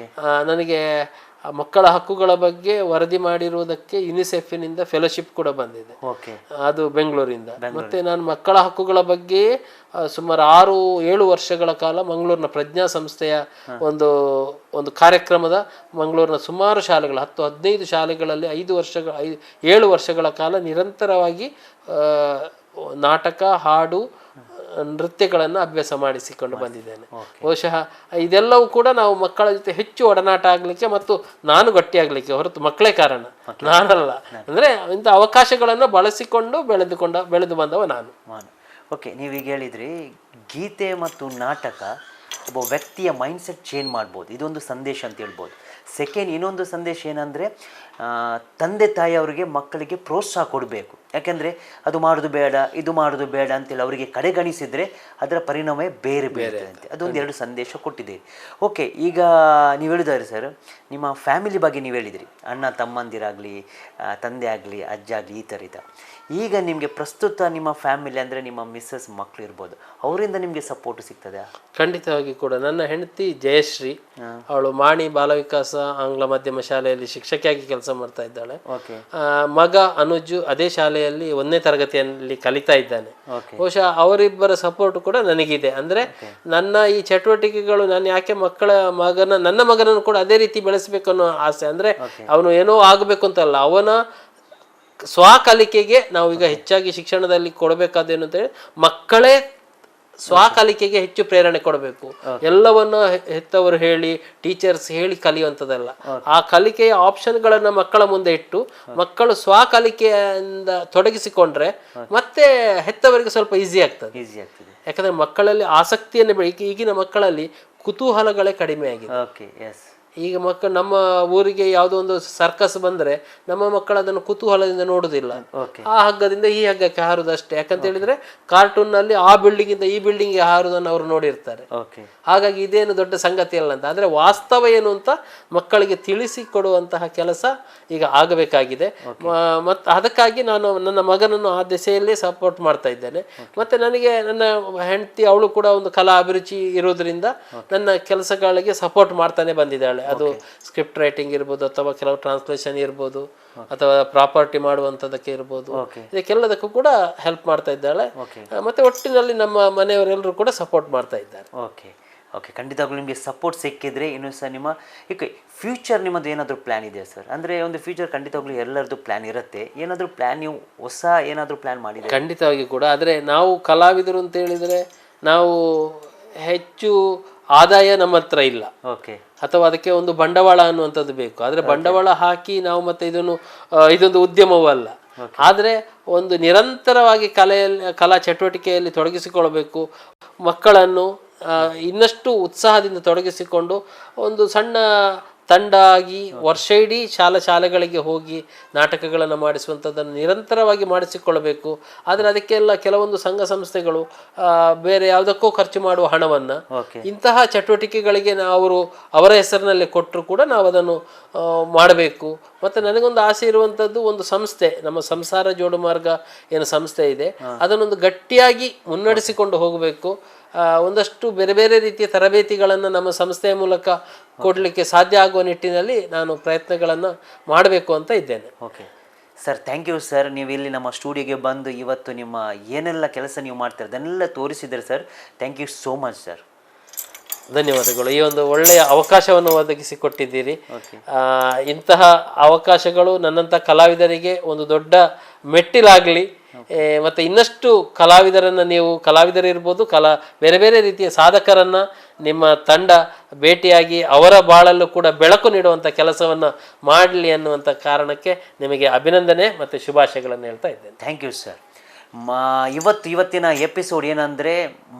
ನನಗೆ ಮಕ್ಕಳ ಹಕ್ಕುಗಳ ಬಗ್ಗೆ ವರದಿ ಮಾಡಿರುವುದಕ್ಕೆ ಯುನಿಸೆಫಿನಿಂದ ಫೆಲೋಶಿಪ್ ಕೂಡ ಬಂದಿದೆ, ಅದು ಬೆಂಗಳೂರಿಂದ. ಮತ್ತೆ ನಾನು ಮಕ್ಕಳ ಹಕ್ಕುಗಳ ಬಗ್ಗೆ ಸುಮಾರು 6-7 ವರ್ಷಗಳ ಕಾಲ ಮಂಗಳೂರಿನ ಪ್ರಜ್ಞಾ ಸಂಸ್ಥೆಯ ಒಂದು ಕಾರ್ಯಕ್ರಮದ ಮಂಗಳೂರಿನ ಸುಮಾರು ಶಾಲೆಗಳು 10-15 ಶಾಲೆಗಳಲ್ಲಿ 7 ವರ್ಷಗಳ ಕಾಲ ನಿರಂತರವಾಗಿ ನಾಟಕ, ಹಾಡು, ನೃತ್ಯಗಳನ್ನು ಅಭ್ಯಾಸ ಮಾಡಿಸಿಕೊಂಡು ಬಂದಿದ್ದೇನೆ. ಬಹುಶಃ ಇದೆಲ್ಲವೂ ಕೂಡ ನಾವು ಮಕ್ಕಳ ಜೊತೆ ಹೆಚ್ಚು ಒಡನಾಟ ಆಗ್ಲಿಕ್ಕೆ ಮತ್ತು ನಾನು ಗಟ್ಟಿಯಾಗ್ಲಿಕ್ಕೆ, ಹೊರತು ಮಕ್ಕಳೇ ಕಾರಣ, ನಾನಲ್ಲ. ಅಂದ್ರೆ ಇಂಥ ಅವಕಾಶಗಳನ್ನು ಬಳಸಿಕೊಂಡು ಬೆಳೆದು ಬಂದವ ನಾನು. ಓಕೆ, ನೀವೀಗ ಹೇಳಿದ್ರಿ ಗೀತೆ ಮತ್ತು ನಾಟಕ ಒಬ್ಬ ವ್ಯಕ್ತಿಯ ಮೈಂಡ್ಸೆಟ್ ಚೇಂಜ್ ಮಾಡ್ಬೋದು, ಇದೊಂದು ಸಂದೇಶ ಅಂತ ಹೇಳ್ಬೋದು. ಸೆಕೆಂಡ್, ಇನ್ನೊಂದು ಸಂದೇಶ ಏನಂದರೆ ತಂದೆ ತಾಯಿಯವರಿಗೆ ಮಕ್ಕಳಿಗೆ ಪ್ರೋತ್ಸಾಹ ಕೊಡಬೇಕು. ಯಾಕೆಂದರೆ ಅದು ಮಾಡೋದು ಬೇಡ, ಇದು ಮಾಡೋದು ಬೇಡ ಅಂತೇಳಿ ಅವರಿಗೆ ಕಡೆಗಣಿಸಿದರೆ ಅದರ ಪರಿಣಾಮವೇ ಬೇರೆ ಬೇರೆ ಅಂತೆ. ಅದೊಂದು 2 ಸಂದೇಶ ಕೊಟ್ಟಿದ್ದೀರಿ. ಓಕೆ, ಈಗ ನೀವು ಹೇಳಿದಾರೆ ಸರ್, ನಿಮ್ಮ ಫ್ಯಾಮಿಲಿ ಬಗ್ಗೆ ನೀವು ಹೇಳಿದಿರಿ, ಅಣ್ಣ ತಮ್ಮಂದಿರಾಗಲಿ, ತಂದೆ ಆಗಲಿ, ಅಜ್ಜ ಆಗಲಿ, ಈ ಥರ ಇದೆ. ಈಗ ನಿಮಗೆ ಪ್ರಸ್ತುತ ನಿಮ್ಮ ಫ್ಯಾಮಿಲಿ ಅಂದರೆ ನಿಮ್ಮ ಮಿಸ್ಸಸ್, ಮಕ್ಕಳು ಇರ್ಬೋದು, ಅವರಿಂದ ನಿಮಗೆ ಸಪೋರ್ಟ್ ಸಿಗ್ತದೆ? ಖಂಡಿತವಾಗಿ ಕೂಡ. ನನ್ನ ಹೆಂಡತಿ ಜಯಶ್ರೀ, ಅವಳು ಮಾಣಿ ಬಾಲವಿಕಾಸ ಆಂಗ್ಲ ಮಾಧ್ಯಮ ಶಾಲೆಯಲ್ಲಿ ಶಿಕ್ಷಕಿಯಾಗಿ ಕೆಲಸ ಮಾಡ್ತಾ ಇದ್ದಾಳೆ. ಮಗ ಅನುಜು ಅದೇ ಶಾಲೆಯಲ್ಲಿ 1ನೇ ತರಗತಿಯಲ್ಲಿ ಕಲಿತಾ ಇದ್ದಾನೆ. ಬಹುಶಃ ಅವರಿಬ್ಬರ ಸಪೋರ್ಟ್ ಕೂಡ ನನಗಿದೆ. ಅಂದ್ರೆ ನನ್ನ ಈ ಚಟುವಟಿಕೆಗಳು, ನಾನು ಯಾಕೆ ನನ್ನ ಮಗನನ್ನು ಕೂಡ ಅದೇ ರೀತಿ ಬೆಳೆಸಬೇಕು ಅನ್ನೋ ಆಸೆ. ಅಂದ್ರೆ ಅವನು ಏನೋ ಆಗಬೇಕು ಅಂತಲ್ಲ, ಅವನ ಸ್ವಕಲಿಕೆಗೆ ನಾವು ಈಗ ಹೆಚ್ಚಾಗಿ ಶಿಕ್ಷಣದಲ್ಲಿ ಕೊಡಬೇಕಾದೇನು ಅಂತ ಹೇಳಿ, ಮಕ್ಕಳೇ ಸ್ವಕಲಿಕೆಗೆ ಹೆಚ್ಚು ಪ್ರೇರಣೆ ಕೊಡಬೇಕು. ಎಲ್ಲವನ್ನ ಹೆತ್ತವರು ಹೇಳಿ, ಟೀಚರ್ಸ್ ಹೇಳಿ ಕಲಿಯುವಂಥದ್ದಲ್ಲ. ಆ ಕಲಿಕೆಯ ಆಪ್ಷನ್ಗಳನ್ನ ಮಕ್ಕಳ ಮುಂದೆ ಇಟ್ಟು ಮಕ್ಕಳು ಸ್ವಕಲಿಕೆಯಿಂದ ತೊಡಗಿಸಿಕೊಂಡ್ರೆ ಮತ್ತೆ ಹೆತ್ತವರಿಗೆ ಸ್ವಲ್ಪ ಈಸಿ ಆಗ್ತದೆ. ಯಾಕಂದ್ರೆ ಮಕ್ಕಳಲ್ಲಿ ಆಸಕ್ತಿಯನ್ನು ಈಗಿನ ಮಕ್ಕಳಲ್ಲಿ ಕುತೂಹಲಗಳೇ ಕಡಿಮೆ ಆಗಿದೆ. ಈಗ ಮಕ್ಕಳು, ನಮ್ಮ ಊರಿಗೆ ಯಾವುದೋ ಒಂದು ಸರ್ಕಸ್ ಬಂದ್ರೆ ನಮ್ಮ ಮಕ್ಕಳು ಅದನ್ನು ಕುತೂಹಲದಿಂದ ನೋಡುದಿಲ್ಲ. ಆ ಹಗ್ಗದಿಂದ ಈ ಹಗ್ಗಕ್ಕೆ ಹಾರುದಷ್ಟೇ. ಯಾಕಂತ ಹೇಳಿದ್ರೆ ಕಾರ್ಟೂನ್ ನಲ್ಲಿ ಆ ಬಿಲ್ಡಿಂಗ್ ಇಂದ ಈ ಬಿಲ್ಡಿಂಗ್ ಹಾರುದನ್ನು ಅವರು ನೋಡಿರ್ತಾರೆ. ಹಾಗಾಗಿ ಇದೇನು ದೊಡ್ಡ ಸಂಗತಿ ಅಲ್ಲ ಅಂತ. ಆದ್ರೆ ವಾಸ್ತವ ಏನು ಅಂತ ಮಕ್ಕಳಿಗೆ ತಿಳಿಸಿ ಕೊಡುವಂತಹ ಕೆಲಸ ಈಗ ಆಗಬೇಕಾಗಿದೆ. ಮತ್ತೆ ಅದಕ್ಕಾಗಿ ನಾನು ನನ್ನ ಮಗನನ್ನು ಆ ದಿಸೆಯಲ್ಲಿ ಸಪೋರ್ಟ್ ಮಾಡ್ತಾ ಇದ್ದೇನೆ. ಮತ್ತೆ ನನಗೆ ನನ್ನ ಹೆಂಡತಿ, ಅವಳು ಕೂಡ ಒಂದು ಕಲಾ ಅಭಿರುಚಿ ಇರೋದ್ರಿಂದ ನನ್ನ ಕೆಲಸಗಳಿಗೆ ಸಪೋರ್ಟ್ ಮಾಡ್ತಾನೆ ಬಂದಿದ್ದಾಳೆ. ಅದು ಸ್ಕ್ರಿಪ್ಟ್ ರೈಟಿಂಗ್ ಇರ್ಬೋದು, ಅಥವಾ ಕೆಲವು ಟ್ರಾನ್ಸ್ಲೇಷನ್ ಇರ್ಬೋದು, ಅಥವಾ ಪ್ರಾಪರ್ಟಿ ಮಾಡುವಂಥದ್ದಕ್ಕೆ ಇರ್ಬೋದು, ಇದಕ್ಕೆಲ್ಲದಕ್ಕೂ ಕೂಡ ಹೆಲ್ಪ್ ಮಾಡ್ತಾ ಇದ್ದಾಳೆ. ಮತ್ತೆ ಒಟ್ಟಿನಲ್ಲಿ ನಮ್ಮ ಮನೆಯವರೆಲ್ಲರೂ ಕೂಡ ಸಪೋರ್ಟ್ ಮಾಡ್ತಾ ಇದ್ದಾರೆ. ಓಕೆ, ಖಂಡಿತವಾಗ್ಲೂ ನಿಮಗೆ ಸಪೋರ್ಟ್ ಸಿಕ್ಕಿದ್ರೆ ಇನ್ನು ಸಹ ನಿಮ್ಮ ಈಗ ಫ್ಯೂಚರ್ ನಿಮ್ಮದು ಏನಾದರೂ ಪ್ಲ್ಯಾನ್ ಇದೆಯಾ ಸರ್? ಅಂದರೆ ಒಂದು ಫ್ಯೂಚರ್ ಖಂಡಿತವಾಗ್ಲೂ ಎಲ್ಲರದ್ದು ಪ್ಲ್ಯಾನ್ ಇರುತ್ತೆ. ಏನಾದರೂ ಪ್ಲ್ಯಾನ್, ನೀವು ಹೊಸ ಏನಾದರೂ ಪ್ಲ್ಯಾನ್ ಮಾಡಿದ್ರೆ? ಖಂಡಿತವಾಗಿ ಕೂಡ. ಆದರೆ ನಾವು ಕಲಾವಿದರು ಅಂತ ಹೇಳಿದರೆ ನಾವು ಹೆಚ್ಚು ಆದಾಯ ನಮ್ಮ ಹತ್ರ ಇಲ್ಲ, ಅಥವಾ ಅದಕ್ಕೆ ಒಂದು ಬಂಡವಾಳ ಅನ್ನುವಂಥದ್ದು ಬೇಕು. ಆದರೆ ಬಂಡವಾಳ ಹಾಕಿ ನಾವು ಮತ್ತೆ ಇದೊಂದು ಉದ್ಯಮವೂ ಅಲ್ಲ. ಆದರೆ ಒಂದು ನಿರಂತರವಾಗಿ ಕಲಾ ಚಟುವಟಿಕೆಯಲ್ಲಿ ತೊಡಗಿಸಿಕೊಳ್ಳಬೇಕು. ಮಕ್ಕಳನ್ನು ಇನ್ನಷ್ಟು ಉತ್ಸಾಹದಿಂದ ತೊಡಗಿಸಿಕೊಂಡು ಒಂದು ಸಣ್ಣ ತಂಡ ಆಗಿ ವರ್ಷ ಇಡೀ ಶಾಲೆಗಳಿಗೆ ಹೋಗಿ ನಾಟಕಗಳನ್ನು ಮಾಡಿಸುವಂಥದ್ದನ್ನು ನಿರಂತರವಾಗಿ ಮಾಡಿಸಿಕೊಳ್ಳಬೇಕು. ಆದರೆ ಅದಕ್ಕೆಲ್ಲ ಕೆಲವೊಂದು ಸಂಘ ಸಂಸ್ಥೆಗಳು ಬೇರೆ ಯಾವುದಕ್ಕೂ ಖರ್ಚು ಮಾಡುವ ಹಣವನ್ನು ಇಂತಹ ಚಟುವಟಿಕೆಗಳಿಗೆ ಅವರ ಹೆಸರಿನಲ್ಲಿ ಕೊಟ್ಟರು ಕೂಡ ನಾವು ಅದನ್ನು ಮಾಡಬೇಕು. ಮತ್ತು ನನಗೊಂದು ಆಸೆ ಇರುವಂಥದ್ದು, ಒಂದು ಸಂಸ್ಥೆ, ನಮ್ಮ ಸಂಸಾರ ಜೋಡು ಮಾರ್ಗ ಏನು ಸಂಸ್ಥೆ ಇದೆ, ಅದನ್ನೊಂದು ಗಟ್ಟಿಯಾಗಿ ಮುನ್ನಡೆಸಿಕೊಂಡು ಹೋಗಬೇಕು. ಒಂದಷ್ಟು ಬೇರೆ ಬೇರೆ ರೀತಿಯ ತರಬೇತಿಗಳನ್ನು ನಮ್ಮ ಸಂಸ್ಥೆಯ ಮೂಲಕ ಕೊಡಲಿಕ್ಕೆ ಸಾಧ್ಯ ಆಗುವ ನಿಟ್ಟಿನಲ್ಲಿ ನಾನು ಪ್ರಯತ್ನಗಳನ್ನು ಮಾಡಬೇಕು ಅಂತ ಇದ್ದೇನೆ. Okay sir, thank you sir. ನೀವು ಇಲ್ಲಿ ನಮ್ಮ ಸ್ಟುಡಿಯೋಗೆ ಬಂದು ಇವತ್ತು ನಿಮ್ಮ ಏನೆಲ್ಲ ಕೆಲಸ ನೀವು ಮಾಡ್ತೀರ ಅದನ್ನೆಲ್ಲ ತೋರಿಸಿದರೆ sir. Thank you so much sir. ಧನ್ಯವಾದಗಳು. ಈ ಒಂದು ಒಳ್ಳೆಯ ಅವಕಾಶವನ್ನು ಒದಗಿಸಿಕೊಟ್ಟಿದ್ದೀರಿ. ಇಂತಹ ಅವಕಾಶಗಳು ನನ್ನಂಥ ಕಲಾವಿದರಿಗೆ ಒಂದು ದೊಡ್ಡ ಮೆಟ್ಟಿಲಾಗಲಿ. ಮತ್ತು ಇನ್ನಷ್ಟು ಕಲಾವಿದರನ್ನು, ನೀವು ಕಲಾವಿದರಿರ್ಬೋದು, ಬೇರೆ ಬೇರೆ ರೀತಿಯ ಸಾಧಕರನ್ನು ನಿಮ್ಮ ತಂಡ ಭೇಟಿಯಾಗಿ ಅವರ ಬಾಳಲ್ಲೂ ಕೂಡ ಬೆಳಕು ನೀಡುವಂಥ ಕೆಲಸವನ್ನು ಮಾಡಲಿ ಅನ್ನುವಂಥ ಕಾರಣಕ್ಕೆ ನಿಮಗೆ ಅಭಿನಂದನೆ ಮತ್ತು ಶುಭಾಶಯಗಳನ್ನು ಹೇಳ್ತಾ ಇದ್ದೇನೆ. Thank you sir. ಇವತ್ತಿನ ಎಪಿಸೋಡ್ ಏನಂದರೆ,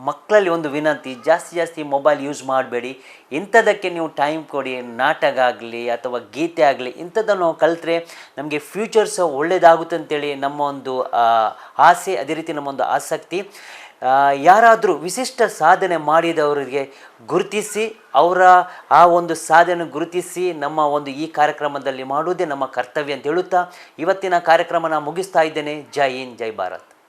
ಮಕ್ಕಳಲ್ಲಿ ಒಂದು ವಿನಂತಿ, ಜಾಸ್ತಿ ಮೊಬೈಲ್ ಯೂಸ್ ಮಾಡಬೇಡಿ. ಇಂಥದ್ದಕ್ಕೆ ನೀವು ಟೈಮ್ ಕೊಡಿ. ನಾಟಕ ಆಗಲಿ ಅಥವಾ ಗೀತೆ ಆಗಲಿ, ಇಂಥದ್ದನ್ನು ನಾವು ಕಲಿತ್ರೆ ನಮಗೆ ಫ್ಯೂಚರ್ಸ್ ಒಳ್ಳೆಯದಾಗುತ್ತೆ ಅಂತೇಳಿ ನಮ್ಮ ಒಂದು ಆಸೆ, ಅದೇ ರೀತಿ ನಮ್ಮ ಒಂದು ಆಸಕ್ತಿ. ಯಾರಾದರೂ ವಿಶಿಷ್ಟ ಸಾಧನೆ ಮಾಡಿದವರಿಗೆ ಗುರುತಿಸಿ, ಅವರ ಆ ಒಂದು ಸಾಧನೆ ಗುರುತಿಸಿ ನಮ್ಮ ಒಂದು ಈ ಕಾರ್ಯಕ್ರಮದಲ್ಲಿ ಮಾಡುವುದೇ ನಮ್ಮ ಕರ್ತವ್ಯ ಅಂತ ಹೇಳುತ್ತಾ ಇವತ್ತಿನ ಕಾರ್ಯಕ್ರಮ ನಾನು ಮುಗಿಸ್ತಾ ಇದ್ದೇನೆ. ಜೈ ಹಿಂದ್, ಜೈ ಭಾರತ್.